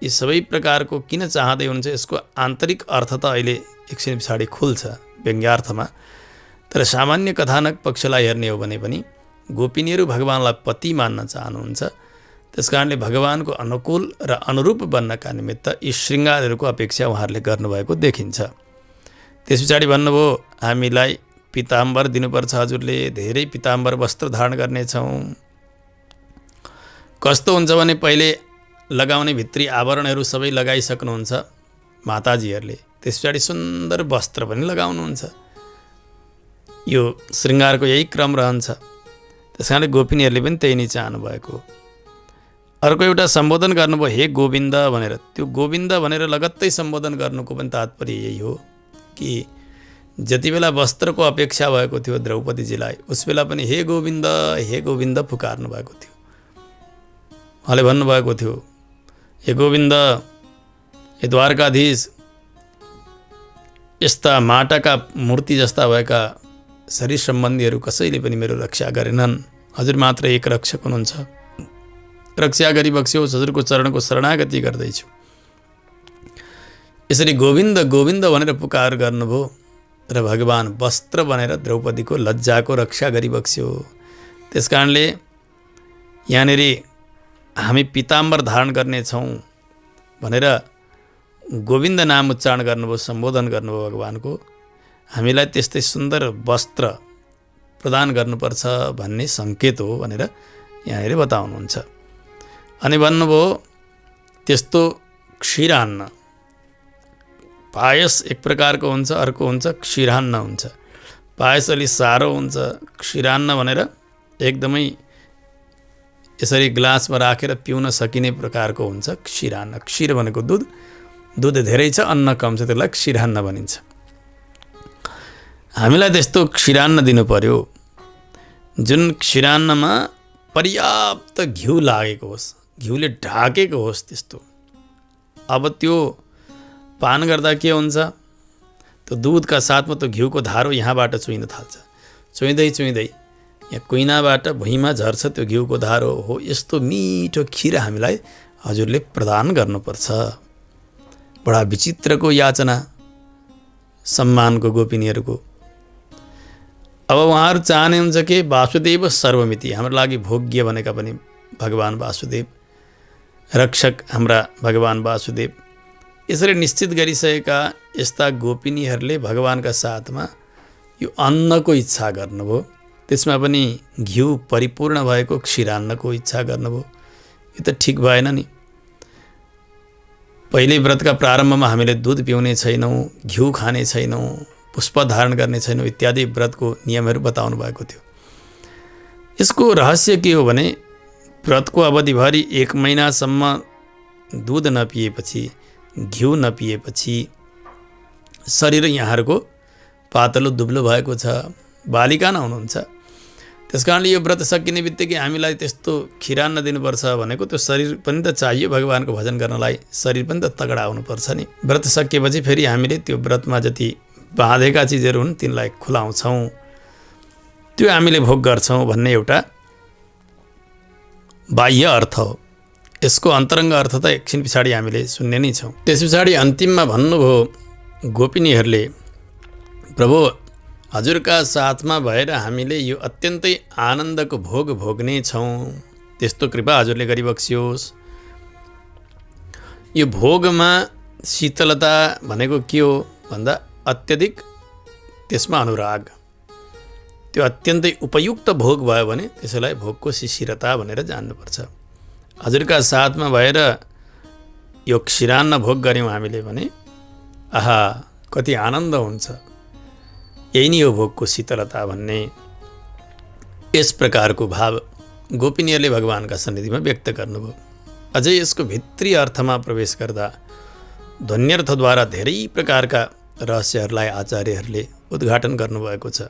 यी सबै प्रकारको किन चाहँदै हुनुहुन्छ, यसको आन्तरिक अर्थ त अहिले एकछिन पछाडि खुल्छ व्यङ्ग्यार्थमा। तर सामान्य कथानक पक्षलाई हेर्ने हो भने पनि गोपिनीहरू भगवानलाई पति मान्न चाहनुहुन्छ। त्यसकारणले भगवानको अनुकूल र अनुरूप बन्नका निमित्त यी श्रृङ्गारहरूको अपेक्षा उहाँहरूले गर्नुभएको देखिन्छ। त्यस पछाडि भन्नुभयो हामीलाई पीताम्बर दिनुपर्छ, हजुरले धेरै पीताम्बर वस्त्र धारण गर्नेछौँ। कस्तो हुन्छ भने पहिले लगाउने भित्री आभरणहरू सबै लगाइसक्नुहुन्छ माताजीहरूले, त्यस पछाडि सुन्दर वस्त्र पनि लगाउनुहुन्छ। यो श्रृङ्गारको यही क्रम रहन्छ। त्यस कारणले गोपिनीहरूले पनि त्यही नै चाहनु भएको। अर्को एउटा सम्बोधन गर्नुभयो हे गोविन्द भनेर। त्यो गोविन्द भनेर लगत्तै सम्बोधन गर्नुको पनि तात्पर्य यही हो कि जति बेला वस्त्रको अपेक्षा भएको थियो द्रौपदीजीलाई, उस बेला पनि हे गोविन्द पुकार्नु भएको थियो। उहाँले भन्नुभएको थियो हे गोविन्द, हे द्वारकाधीश, यस्ता माटाका मूर्ति जस्ता भएका शरीर सम्बन्धीहरू कसैले पनि मेरो रक्षा गरेनन्, हजुर मात्र एक रक्षक हुनुहुन्छ, रक्षा गरिबक्स्योस्, हजुरको चरणको शरणागति गर्दैछु। यसरी गोविन्द गोविन्द भनेर पुकार गर्नुभयो र भगवान वस्त्र बनेर द्रौपदीको लज्जाको रक्षा गरिबक्स्यो। त्यसकारणले यहाँनिर हामी पीताम्बर धारण गर्नेछौँ भनेर गोविन्द नाम उच्चारण गर्नुभयो, सम्बोधन गर्नुभयो भगवानको। हामीलाई त्यस्तै सुन्दर वस्त्र प्रदान गर्नुपर्छ भन्ने सङ्केत हो भनेर यहाँनिर बताउनुहुन्छ। अनि भन्नुभयो त्यस्तो क्षीरान्न, पायस एक प्रकारको हुन्छ, अर्को हुन्छ क्षीरान्न हुन्छ। पायस अलि साह्रो हुन्छ, क्षीरान्न भनेर एकदमै यसरी ग्लासमा राखेर पिउन सकिने प्रकारको हुन्छ क्षीरान्न। क्षीर भनेको दुध, दुध धेरै छ अन्न कम छ, त्यसलाई क्षीरान्न भनिन्छ। हामीलाई त्यस्तो क्षीरान्न दिनु पर्यो जुन क्षीरान्नमा पर्याप्त घिउ लागेको होस्, घिउले ढाकेको होस् त्यस्तो। अब त्यो पान गर्दा के हुन्छ, त्यो दुधका साथमा त्यो घिउको धारो यहाँबाट चुहिन थाल्छ, चुहिँदै चुहिँदै यहाँ कुइनाबाट भुइँमा झर्छ त्यो घिउको धारो हो। यस्तो मिठो खिर हामीलाई हजुरले प्रदान गर्नुपर्छ। बडा विचित्रको याचना सम्मानको गोपिनीहरूको। अब उहाँहरू चाहने हुन्छ कि वासुदेव सर्वमिति, हाम्रो लागि भोग्य भनेका पनि भगवान वासुदेव, रक्षक हाम्रा भगवान वासुदेव। यसरी निश्चित गरिसकेका यस्ता गोपिनीहरूले भगवानका साथमा यो अन्नको इच्छा गर्नुभयो, त्यसमा पनि घिउ परिपूर्ण भएको क्षीरान्नको इच्छा गर्नुभयो। यो त ठिक भएन नि। पहिले व्रतका प्रारम्भमा हामीले दुध पिउने छैनौँ, घिउ खाने छैनौँ, पुष्प धारण गर्ने छैनौँ इत्यादि व्रतको नियमहरू बताउनु भएको थियो। यसको रहस्य के हो भने व्रतको अवधिभरि 1 महिनासम्म दुध नपिएपछि, घिउ नपिएपछि शरीर यहाँहरूको पातलो दुब्लो भएको छ, बालिका नै हुनुहुन्छ। त्यसकारणले यो व्रत सकिने बित्तिकै हामीलाई त्यस्तो खिरान्न दिनुपर्छ भनेको, त्यो शरीर पनि त चाहियो भगवानको भजन गर्नलाई, शरीर पनि त तगडा हुनुपर्छ नि। व्रत सकिएपछि फेरि हामीले त्यो व्रतमा जति बाँधेका चिजहरू हुन् तिनलाई खुलाउँछौँ, त्यो हामीले भोग गर्छौँ भन्ने एउटा बाह्य अर्थ हो। यसको अन्तरङ्ग अर्थ त एकछिन पछाडि हामीले सुन्ने नै छौँ। त्यस पछाडि अन्तिममा भन्नुभयो गोपिनीहरूले, प्रभु हजुरका साथमा भएर हामीले यो अत्यन्तै आनन्दको भोग भोग्ने छौँ, त्यस्तो कृपा हजुरले गरिबक्स्योस्। यो भोगमा शीतलता भनेको के हो भन्दा अत्यधिक त्यसमा अनुराग, त्यो अत्यन्तै उपयुक्त भोग भयो भने त्यसैलाई भोगको शिशिरता भनेर जान्नुपर्छ। हजुरका साथमा भएर यो क्षीरान्न भोग गऱ्यौँ हामीले भने आहा कति आनन्द हुन्छ, यही नै हो भोगको शीतलता भन्ने। यस प्रकारको भाव गोपिनीहरूले भगवानका सन्निधिमा व्यक्त गर्नुभयो। अझै यसको भित्री अर्थमा प्रवेश गर्दा ध्वन्यर्थद्वारा धेरै प्रकारका रहस्यहरूलाई आचार्यहरूले उद्घाटन गर्नुभएको छ।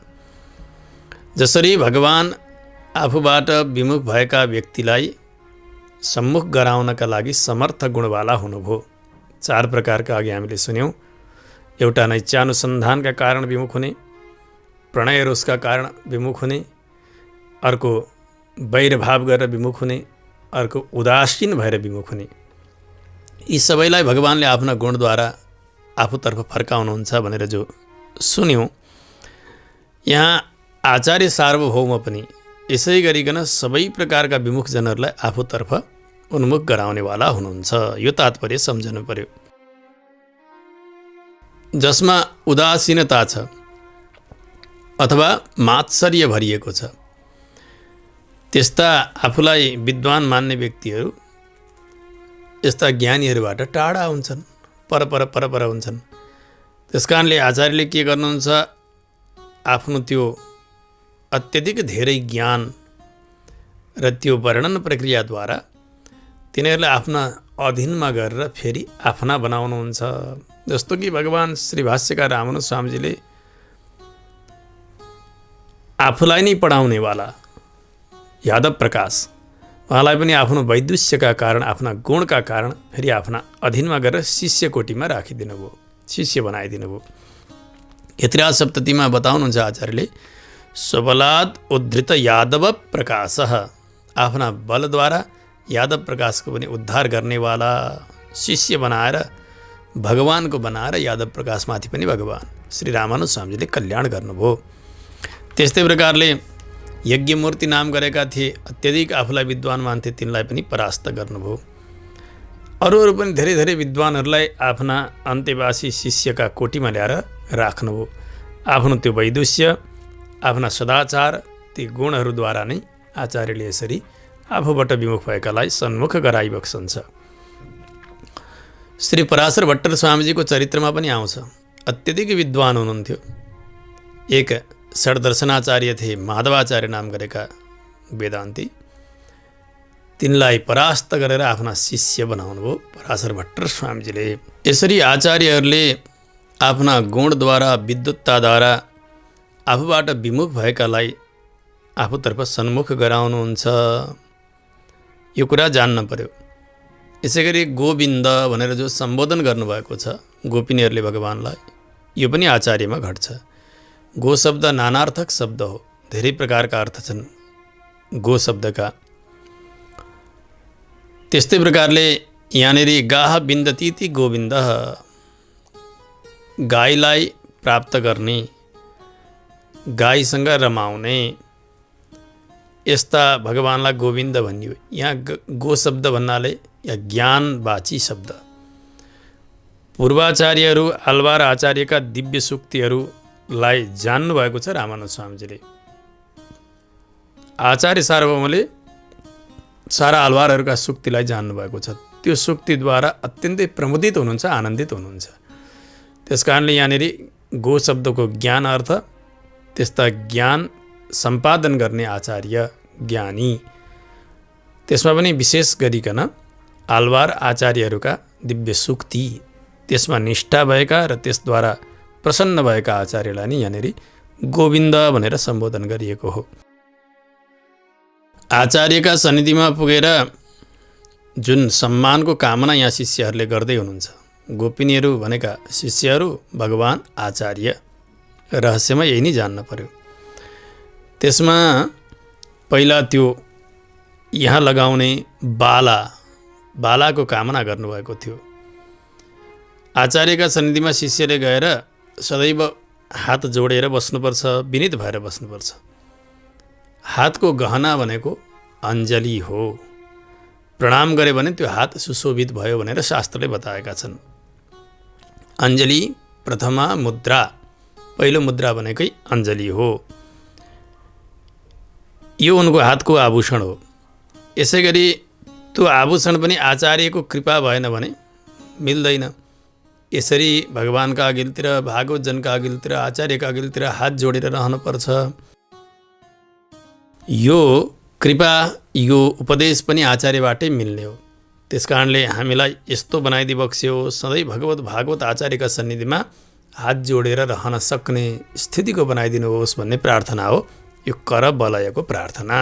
जसरी भगवान आफूबाट विमुख भएका व्यक्तिलाई सम्मुख गराउनका लागि समर्थ गुणवाला हुनुभयो। 4 प्रकारका अघि हामीले सुन्यौँ। एउटा नैत्यानुसन्धानका कारण विमुख हुने, प्रणय रोषका कारण विमुख हुने, अर्को वैरभाव गरेर विमुख हुने, अर्को उदासीन भएर विमुख हुने। यी सबैलाई भगवानले आफ्ना गुणद्वारा आफूतर्फ फर्काउनुहुन्छ भनेर जो सुन्यौँ, यहाँ आचार्य सार्वभौम पनि यसै गरिकन सबै प्रकारका विमुखजनहरूलाई आफूतर्फ उन्मुख गराउनेवाला हुनुहुन्छ। यो तात्पर्य सम्झनु पर्यो। जसमा उदासीनता छ अथवा मात्सर्य भरिएको छ, त्यस्ता आफूलाई विद्वान मान्ने व्यक्तिहरू यस्ता ज्ञानीहरूबाट टाढा हुन्छन्, परपर हुन्छन्। त्यसकारणले आचार्यले के गर्नुहुन्छ, आफ्नो त्यो अत्यधिक धेरै ज्ञान र त्यो वर्णन प्रक्रियाद्वारा तिनीहरूलाई आफ्ना अधीनमा गरेर फेरि आफ्ना बनाउनुहुन्छ। जस्तो कि भगवान् श्री भाष्यकार रामानुज स्वामीजीले आफूलाई नै पढाउनेवाला यादव प्रकाश, उहाँलाई पनि आफ्नो वैदुष्यका कारण, आफ्ना गुणका कारण फेरि आफ्ना अधीनमा गरेर शिष्य कोटीमा राखिदिनु भयो, शिष्य बनाइदिनु भयो। यतिराज सप्ततीमा बताउनुहुन्छ आचार्यले, स्वबलाद उद्धृत यादव प्रकाश, आफ्ना बलद्वारा यादव प्रकाशको पनि उद्धार गर्नेवाला शिष्य बनाएर भगवानको बनाएर यादव प्रकाशमाथि पनि भगवान् श्री रामानुज स्वामीजीले कल्याण गर्नुभयो। त्यस्तै प्रकारले यज्ञमूर्ति नाम गरेका थिए, अत्यधिक आफूलाई विद्वान मान्थे, तिनलाई पनि परास्त गर्नुभयो। अरू पनि धेरै धेरै विद्वानहरूलाई आफ्ना अन्त्यवासी शिष्यका कोटीमा ल्याएर राख्नुभयो। आफ्नो त्यो वैदुष्य, आफ्ना सदाचार, ती गुणहरूद्वारा नै आचार्यले यसरी आफूबाट विमुख भएकालाई सन्मुख गराइबक्सन्छ। श्री पराशर भट्टर स्वामीजीको चरित्रमा पनि आउँछ, अत्यधिक विद्वान हुनुहुन्थ्यो। एक षड्दर्शनाचार्य थिए, माधवाचार्य नाम गरेका वेदान्ती, तिनलाई परास्त गरेर आफ्ना शिष्य बनाउनुभयो पराशर भट्टर स्वामीजीले। यसरी आचार्यहरूले आफ्ना गुणद्वारा, विद्वत्ताद्वारा आफूबाट विमुख भएकालाई आफूतर्फ सन्मुख गराउनुहुन्छ। यो कुरा जान्न पर्यो। यसै गरी गोविन्द भनेर जो सम्बोधन गर्नुभएको छ गोपिनीहरूले भगवानलाई, यो पनि आचार्यमा घट्छ। गो शब्द नानार्थक शब्द हो, धेरै प्रकारका अर्थ छन् गो शब्दका। त्यस्तै प्रकारले यहाँनिर गाह बिन्दती गोविन्द, गाईलाई प्राप्त गर्ने, गाईसँग रमाउने, यस्ता भगवानलाई गोविन्द भनियो। यहाँ गो शब्द भन्नाले या ज्ञानवाची शब्द। पूर्वाचार्यहरू आलवार आचार्यका दिव्य सूक्तिहरूलाई जान्नुभएको छ रामानुज स्वामीजीले। आचार्य सार्वभौमले सारा आलवारहरूका सूक्तिलाई जान्नुभएको छ। त्यो सूक्तिद्वारा अत्यन्तै प्रमुदित हुनुहुन्छ, आनन्दित हुनुहुन्छ। त्यसकारणले यहाँनिर गो शब्दको ज्ञान अर्थ, त्यस्ता ज्ञान सम्पादन गर्ने आचार्य, ज्ञानी, त्यसमा पनि विशेष गरिकन आलवार आचार्यहरूका दिव्य सूक्ति, त्यसमा निष्ठा भएका र त्यसद्वारा प्रसन्न भएका आचार्यलाई नै यहाँनिर गोविन्द भनेर सम्बोधन गरिएको हो। आचार्यका सन्निधिमा पुगेर जुन सम्मानको कामना यहाँ शिष्यहरूले गर्दै हुनुहुन्छ, गोपिनीहरू भनेका शिष्यहरू, भगवान आचार्य, रहस्यमा यही नै जान्न पर्यो। त्यसमा पहिला त्यो यहाँ लगाउने बालाको कामना गर्नुभएको थियो। आचार्यका सन्निधिमा शिष्यले गएर सदैव हात जोडेर बस्नुपर्छ, विनित भएर बस्नुपर्छ। हातको गहना भनेको अञ्जली हो। प्रणाम गरे भने त्यो हात सुशोभित भयो भनेर शास्त्रले बताएका छन्। अञ्जली प्रथमा मुद्रा, पहिलो मुद्रा भनेकै अञ्जली हो। यो उनको हातको आभूषण हो। यसै गरी त्यो आभूषण पनि आचार्यको कृपा भएन भने मिल्दैन। यसरी भगवानका अघिल्तिर, भागवतजनका अघिल्तिर, आचार्यका अघिल्तिर हात जोडेर रहनुपर्छ। यो कृपा, यो उपदेश पनि आचार्यबाटै मिल्ने हो। त्यसकारणले हामीलाई यस्तो बनाइदिबक्स्यो, सधैँ भगवत भागवत आचार्यका सन्निधिमा हात जोडेर रहन सक्ने स्थितिको बनाइदिनुहोस् भन्ने प्रार्थना हो। यो कर बलयको प्रार्थना।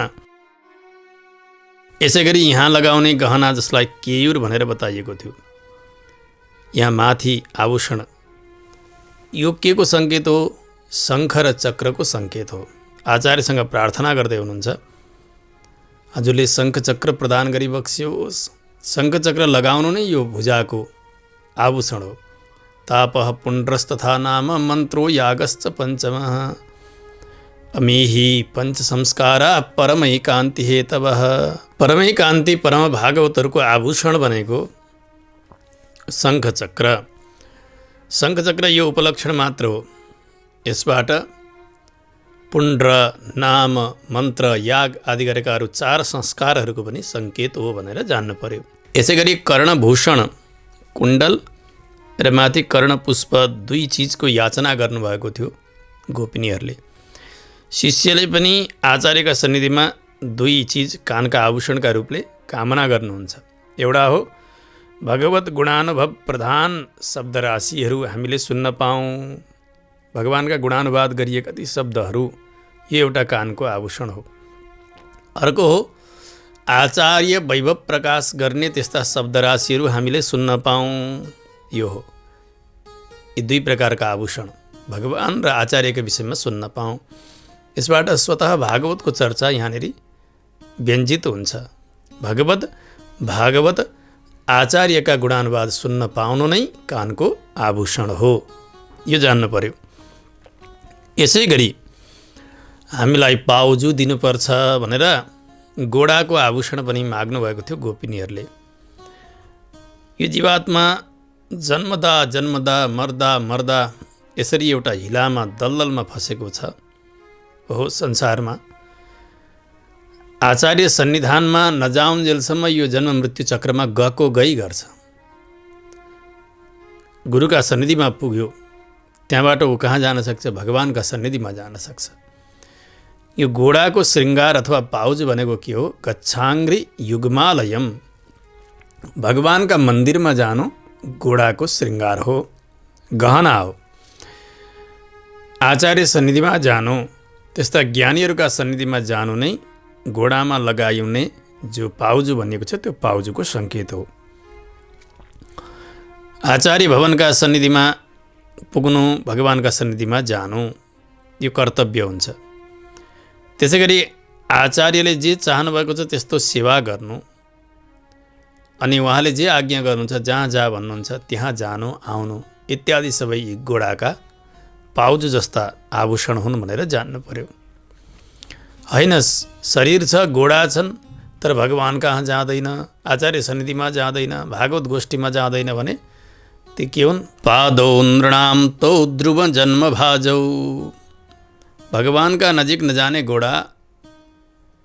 यसै गरी यहाँ लगाउने गहना जसलाई केयुर भनेर बताइएको थियो, यहाँ माथि आभूषण, यो के को सङ्केत हो? शङ्ख र चक्रको सङ्केत हो। आचार्यसँग प्रार्थना गर्दै हुनुहुन्छ, हजुरले शङ्ख चक्र प्रदान गरिबक्स्योस्, शङ्खचक्र लगाउनु नै यो भुजाको आभूषण हो। तापः पुण्ड्रस्तथा नाम मन्त्रो यागश्च पञ्चमः अमीहि पञ्च संस्कारा परमैकान्ति हेतवः। परमैकान्ति परम भागवतहरूको आभूषण बनेको शङ्खचक्र। शङ्खचक्र यो उपलक्षण मात्र हो। यसबाट पुण्ड्र, नाम, मन्त्र, याग आदि गरेका अरू 4 संस्कारहरूको पनि सङ्केत हो भनेर जान्नु पर्यो। यसै गरी कर्णभूषण, कुण्डल र माथि कर्णपुष्प 2 चिजको याचना गर्नुभएको थियो गोपिनीहरूले। शिष्यले पनि आचार्यका सन्निधिमा 2 चिज कानका आभूषणका रूपले कामना गर्नुहुन्छ। एउटा हो भगवत गुणानुभव प्रधान शब्दराशिहरू हामीले सुन्न पाऊँ। भगवानका गुणानुवाद गरिएका ती शब्दहरू यो एउटा कानको आभूषण हो। अर्को हो आचार्य वैभव प्रकाश गर्ने त्यस्ता शब्दराशिहरू हामीले सुन्न पाऊँ। यो हो यी 2 प्रकारका आभूषण भगवान र आचार्यका विषयमा सुन्न पाऊँ। यसबाट स्वतः भागवतको चर्चा यहाँनिर व्यञ्जित हुन्छ। भागवत आचार्यका गुणानुवाद सुन्न पाउनु नै कानको आभूषण हो, यो जान्नु पर्यो। यसै गरी हामीलाई पाउजु दिनुपर्छ भनेर गोडाको आभूषण पनि माग्नु भएको थियो गोपिनीहरूले। यो जीवात्मा जन्मदा मर्दा यसरी एउटा हिलामा दलदलमा फसेको छ हो संसारमा। आचार्य सन्निधानमा नजाउन्जेलसम्म यो जन्म मृत्यु चक्रमा गएको गई गर्छ। गुरुका सन्निधिमा पुग्यो, त्यहाँबाट ऊ कहाँ जान सक्छ? भगवानका सन्निधिमा जान सक्छ। यो घोडाको श्रृङ्गार अथवा पाउज भनेको के हो? गच्छाङ्घ्रि युग्मालयम, भगवानका मन्दिरमा जानु घोडाको श्रृङ्गार हो, गहना हो। आचार्य सन्निधिमा जानु, त्यस्ता ज्ञानीहरूका सन्निधिमा जानु नै घोडामा लगाइने जो पाउजु भनिएको छ त्यो पाउजुको सङ्केत हो। आचार्य भवनका सन्निधिमा पुग्नु, भगवानका सन्निधिमा जानु यो कर्तव्य हुन्छ। त्यसै गरी आचार्यले जे चाहनु भएको छ त्यस्तो सेवा गर्नु, अनि उहाँले जे आज्ञा गर्नुहुन्छ, जहाँ जा भन्नुहुन्छ त्यहाँ जानु आउनु इत्यादि सबै घोडाका पाउजु जस्ता आभूषण हुन् भनेर जान्नु पर्यो। होइन शरीर छ, घोडा छन्, तर भगवान कहाँ जाँदैन, आचार्य सन्निधिमा जाँदैन, भागवत गोष्ठीमा जाँदैन भने ती के हुन्? पादौ नृणाम तौ ध्रुव जन्म भाजौ। भगवानका नजिक नजाने घोडा,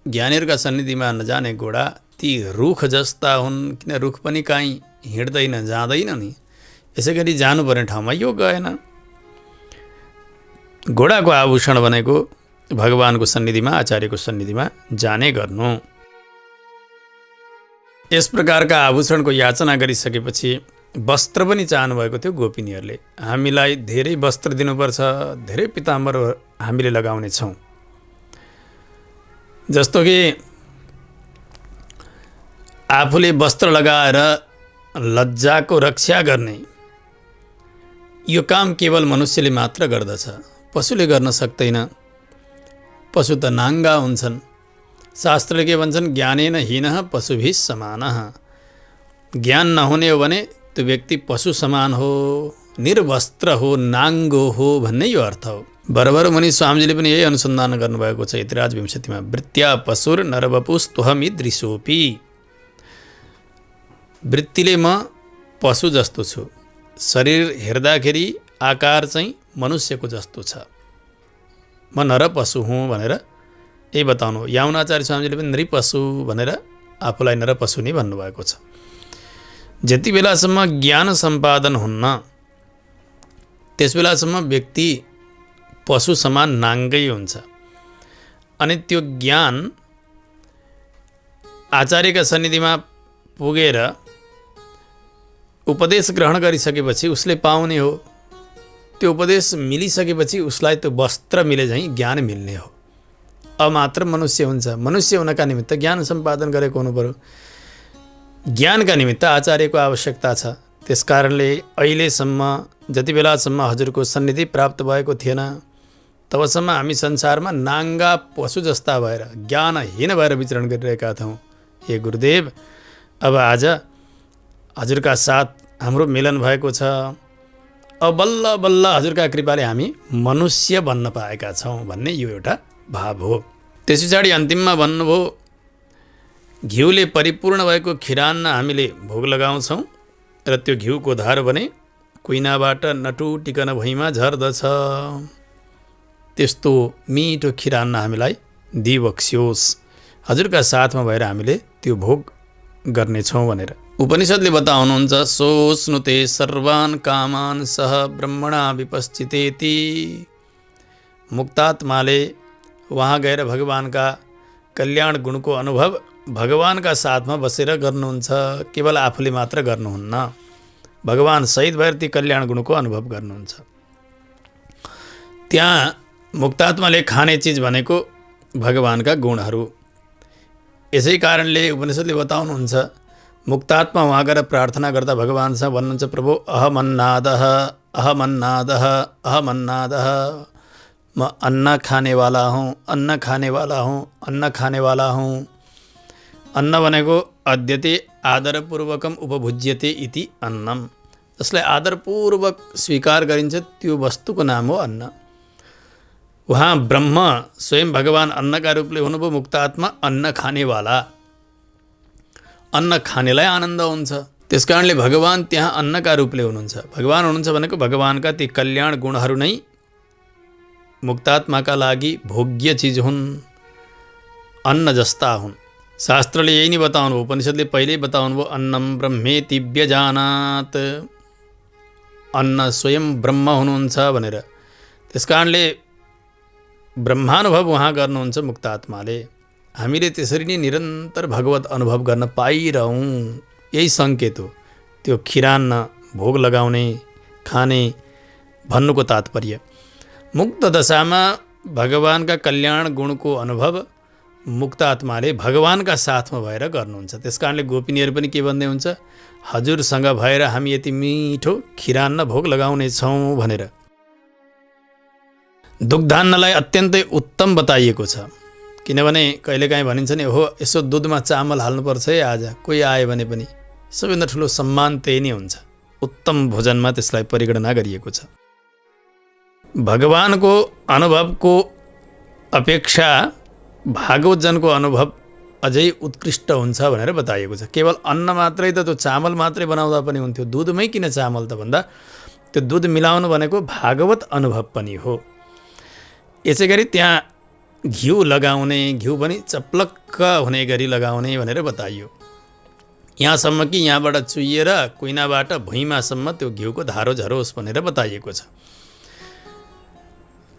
ज्ञानीहरूका सन्निधिमा नजाने घोडा ती रुख जस्ता हुन्। किन रुख पनि काहीँ हिँड्दैन जाँदैन नि, यसै गरी जानुपर्ने ठाउँमा यो गएन। घोडाको आभूषण भनेको भगवानको सन्निधिमा, आचार्यको सन्निधिमा जाने गर्नु। यस प्रकारका आभूषणको याचना गरिसकेपछि वस्त्र पनि चाहनुभएको थियो गोपिनीहरूले। हामीलाई धेरै वस्त्र दिनुपर्छ, धेरै पिताम्बर हामीले लगाउने छौँ। जस्तो कि आफूले वस्त्र लगाएर लज्जाको रक्षा गर्ने यो काम केवल मनुष्यले मात्र गर्दछ, पशुले गर्न सक्दैन। पशु त नाङ्गा हुन्छन्। शास्त्रले के भन्छन्? ज्ञानेन हीनः पशुभिः समानः। ज्ञान नहुने हो भने त्यो व्यक्ति पशु समान हो, निर्वस्त्र हो, नाङ्गो हो भन्ने यो अर्थ हो। बरबर मुनि स्वामीजीले पनि यही अनुसन्धान गर्नुभएको छ इतिराज विंशतिमा। वृत्त्या पशुर नरवपुस्तुहमीदृशोपि। वृत्तिले म पशु जस्तो छु, शरीर हेर्दाखेरि आकार चाहिँ मनुष्यको जस्तो छ, म नर पशु हुँ भनेर यही बताउनु। यामुनाचार्य स्वामीजीले पनि नृपशु भनेर आफूलाई नरपशु नै भन्नुभएको छ। जति बेलासम्म ज्ञान सम्पादन हुन्न त्यस बेलासम्म व्यक्ति पशु समान नाङ्गै हुन्छ। अनि त्यो ज्ञान आचार्यका सन्निधिमा पुगेर उपदेश ग्रहण गरिसकेपछि उसले पाउने हो। त्यो उपदेश मिलिसकेपछि उसलाई त्यो वस्त्र मिले झैँ ज्ञान मिल्ने हो। अब मात्र मनुष्य हुन्छ। मनुष्य हुनका निमित्त ज्ञान सम्पादन गरेको हुनु पर्यो। ज्ञानका निमित्त आचार्यको आवश्यकता छ। त्यसकारणले अहिलेसम्म जति बेलासम्म हजुरको सन्निधि प्राप्त भएको थिएन तबसम्म हामी संसारमा नाङ्गा पशु जस्ता भएर ज्ञानहीन भएर विचरण गरिरहेका थियौँ। हे गुरुदेव, अब आज हजुरका साथ हाम्रो मिलन भएको छ। अब बल्ल बल्ल हजुरका कृपाले हामी मनुष्य बन्न पाएका छौँ भन्ने यो एउटा भाव हो। त्यस पछाडि अन्तिममा भन्नुभयो, घिउले परिपूर्ण भएको खिरान्न हामीले भोग लगाउँछौँ र त्यो घिउको धार भने कुइनाबाट नटुटिकन भुइँमा झर्दछ। त्यस्तो मिठो खिरान्न हामीलाई दिबक्स्योस्, हजुरका साथमा भएर हामीले त्यो भोग गर्नेछौँ भनेर उपनिषद्ले बताउनुहुन्छ। सोऽश्नुते सर्वान् कामान् सह ब्रह्मणा विपश्चितेति। मुक्तात्माले वहाँ गएर भगवानका कल्याण गुणको अनुभव भगवानका साथमा बसेर गर्नुहुन्छ, केवल आफूले मात्र गर्नुहुन्न, भगवान सहित भएर ती कल्याण गुणको अनुभव गर्नुहुन्छ। त्यहाँ मुक्तात्माले खाने चिज भनेको भगवानका गुणहरू। यसै कारणले उपनिषद्ले बताउनुहुन्छ, मुक्तात्मा वहाँ गएर प्रार्थना गर्दा भगवानसँग भन्नुहुन्छ, प्रभु अहमन्नादः अहमन्नादः अहमन्नादः, म अन्न खानेवाला हूँ, अन्न खानेवाला हूँ, अन्न खानेवाला हूँ। अन्न भनेको अद्यते आदरपूर्वकम उपभुज्यते इति अन्नम, जसलाई आदरपूर्वक स्वीकार गरिन्छ त्यो वस्तुको नाम हो अन्न। वहाँ ब्रह्म स्वयं भगवान अन्नका रूपले हुनुभयो। मुक्तात्मा अन्न खानेवाला, अन्न खानेलाई आनन्द हुन्छ, त्यस कारणले भगवान त्यहाँ अन्नका रूपले हुनुहुन्छ। भगवान हुनुहुन्छ भनेको भगवानका ती कल्याण गुणहरू नै मुक्तात्माका लागि भोग्य चिज हुन्, अन्न जस्ता हुन्। शास्त्रले यही नै बताउनु, उपनिषद्ले पहिल्यै बताउनु भयो, अन्नम ब्रह्मेति व्यजानात्, अन्न स्वयं ब्रह्म हुनुहुन्छ भनेर। त्यस कारणले ब्रह्मानुभव उहाँ गर्नुहुन्छ मुक्तात्माले। हामीले त्यसरी नै निरन्तर भगवत अनुभव गर्न पाइरहौँ, यही सङ्केत हो त्यो खिरान्न भोग लगाउने खाने भन्नुको तात्पर्य। मुक्त दशामा भगवानका कल्याण गुणको अनुभव मुक्तात्माले भगवानका साथमा भएर गर्नुहुन्छ। त्यस कारणले गोपिनीहरू पनि के भन्दै हुन्छ, हजुरसँग भएर हामी यति मिठो खिरान्न भोग लगाउने छौँ भनेर। दुग्धान्नलाई अत्यन्तै उत्तम बताइएको छ, किनभने कहिलेकाहीँ भनिन्छ नि, हो यसो दुधमा चामल हाल्नुपर्छ है आज, कोही आयो भने पनि सबैभन्दा ठुलो सम्मान त्यही नै हुन्छ। उत्तम भोजनमा त्यसलाई परिगणना गरिएको छ। भगवानको अनुभवको अपेक्षा भागवतजनको अनुभव अझै उत्कृष्ट हुन्छ भनेर बताइएको छ। केवल अन्न मात्रै त, त्यो चामल मात्रै बनाउँदा पनि हुन्थ्यो, दुधमै किन चामल त भन्दा त्यो दुध मिलाउनु भनेको भागवत अनुभव पनि हो। यसै गरी त्यहाँ घिउ लगाउने, घिउ पनि चप्लक्क हुने गरी लगाउने भनेर बताइयो। यहाँसम्म कि यहाँबाट चुहिएर कुइनाबाट भुइँमासम्म त्यो घिउको धारो झरोस् भनेर बताइएको छ।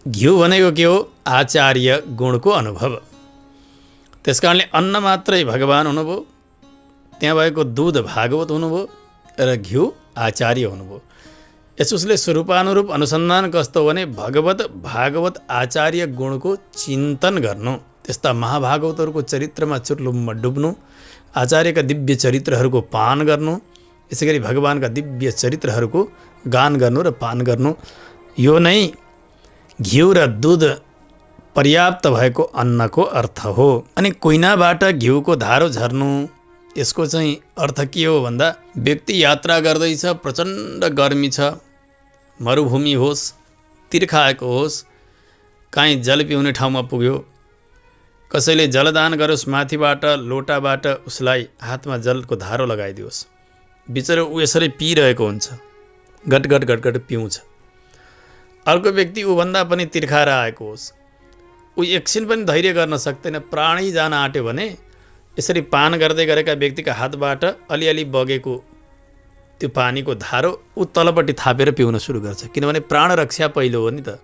घिउ भनेको के हो? आचार्य गुणको अनुभव। त्यस कारणले अन्न मात्रै भगवान हुनुभयो, त्यहाँ भएको दुध भागवत हुनुभयो र घिउ आचार्य हुनुभयो। यसोस्ले स्वरूपानुरूप अनुसन्धान कस्तो हो भने भागवत आचार्य गुणको चिन्तन गर्नु, त्यस्ता महाभागवतहरूको चरित्रमा चुर्लुम्म डुब्नु, आचार्यका दिव्य चरित्रहरूको पान गर्नु, यसै गरी भगवानका दिव्य चरित्रहरूको गान गर्नु र पान गर्नु, यो नै घिउ र दुध पर्याप्त भएको अन्नको अर्थ हो। अनि कुइनाबाट घिउको धारो झर्नु, यसको चाहिँ अर्थ के हो भन्दा, व्यक्ति यात्रा गर्दैछ, प्रचण्ड गर्मी छ, मरुभूमि होस्, तिर्खाएको होस्, काहीँ जल पिउने ठाउँमा पुग्यो, कसैले जलदान गरोस्, माथिबाट लोटाबाट उसलाई हातमा जलको धारो लगाइदियोस्, बिचरा ऊ यसरी पिइरहेको हुन्छ, गटगट गटगट पिउँछ। अर्को व्यक्ति ऊभन्दा पनि तिर्खाएर आएको होस्, ऊ एकछिन पनि धैर्य गर्न सक्दैन, प्राणै जान आँट्यो भने यसरी पान गर्दै गरेका व्यक्तिका हातबाट अलिअलि बगेको त्यो पानीको धारो ऊ तलपट्टि थापेर पिउन सुरु गर्छ, किनभने प्राण रक्षा पहिलो हो नि त।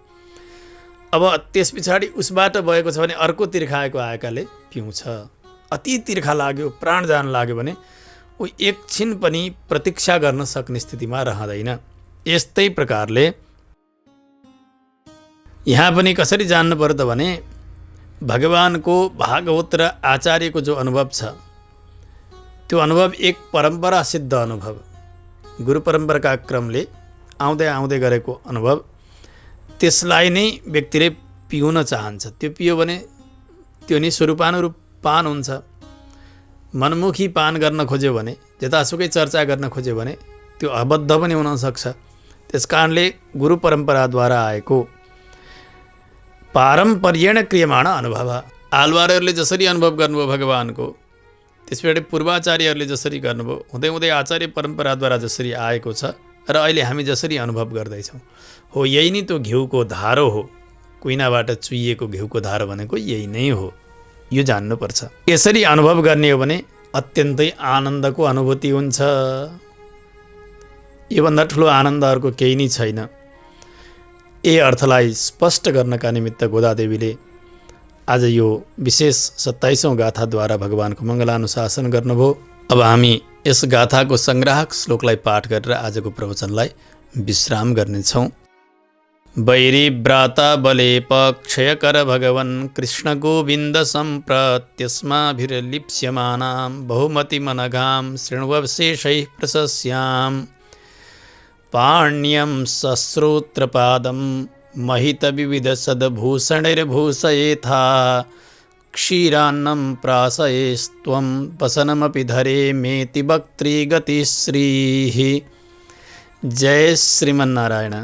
अब त्यस पछाडि उसबाट बगेको छ भने अर्को तिर्खाएको आएकाले पिउँछ। अति तिर्खा लाग्यो, प्राण जान लाग्यो भने ऊ एकछिन पनि प्रतीक्षा गर्न सक्ने स्थितिमा रहँदैन। यस्तै प्रकारले यहाँ पनि कसरी जान्नु पर्यो त भने, भगवानको भागवत र आचार्यको जो अनुभव छ, त्यो अनुभव एक परम्परा सिद्ध अनुभव, गुरु परम्पराका क्रमले आउँदै आउँदै गरेको अनुभव, त्यसलाई नै व्यक्तिले पिउन चाहन्छ। त्यो पियो भने त्यो नै स्वरूपानुरूप पान हुन्छ। मनमुखी पान गर्न खोज्यो भने, जतासुकै चर्चा गर्न खोज्यो भने त्यो अबद्ध पनि हुनसक्छ। त्यस कारणले गुरु परम्पराद्वारा आएको पारम्पर्येण क्रियमाण अनुभव, आलवारहरूले जसरी अनुभव गर्नुभयो भगवानको, त्यसबाट पूर्वाचार्यहरूले जसरी गर्नुभयो, हुँदै हुँदै आचार्य परम्पराद्वारा जसरी आएको छ र अहिले हामी जसरी अनुभव गर्दैछौँ, हो यही नै त्यो घिउको धारो हो। कुइनाबाट चुइएको घिउको धारो भनेको यही नै हो, यो जान्नुपर्छ। यसरी अनुभव गर्ने हो भने अत्यन्तै आनन्दको अनुभूति हुन्छ। योभन्दा ठुलो आनन्द अर्को केही नै छैन। यही अर्थलाई स्पष्ट गर्नका निमित्त गोदादेवीले आज यो विशेष 27औं गाथाद्वारा भगवानको मङ्गलानुशासन गर्नुभयो। अब हामी यस गाथाको सङ्ग्राहक श्लोकलाई पाठ गरेर आजको प्रवचनलाई विश्राम गर्नेछौँ। वैरिव्राता बलेप क्षयकर भगवन् कृष्ण गोविन्द सम्प्रत्यस्माभिर्लिप्स्यमानां बहुमतिमनघां शृण्वशेषैः प्रशस्याम् पाण्यं सश्रोत्रपादं महितविविधसद्भूषणैर्भूषयेथा क्षीरान्नं प्राशयेस्त्वं वसनमपि धरे मेति वक्त्री गतिश्रीः। जय श्रीमन्नारायण।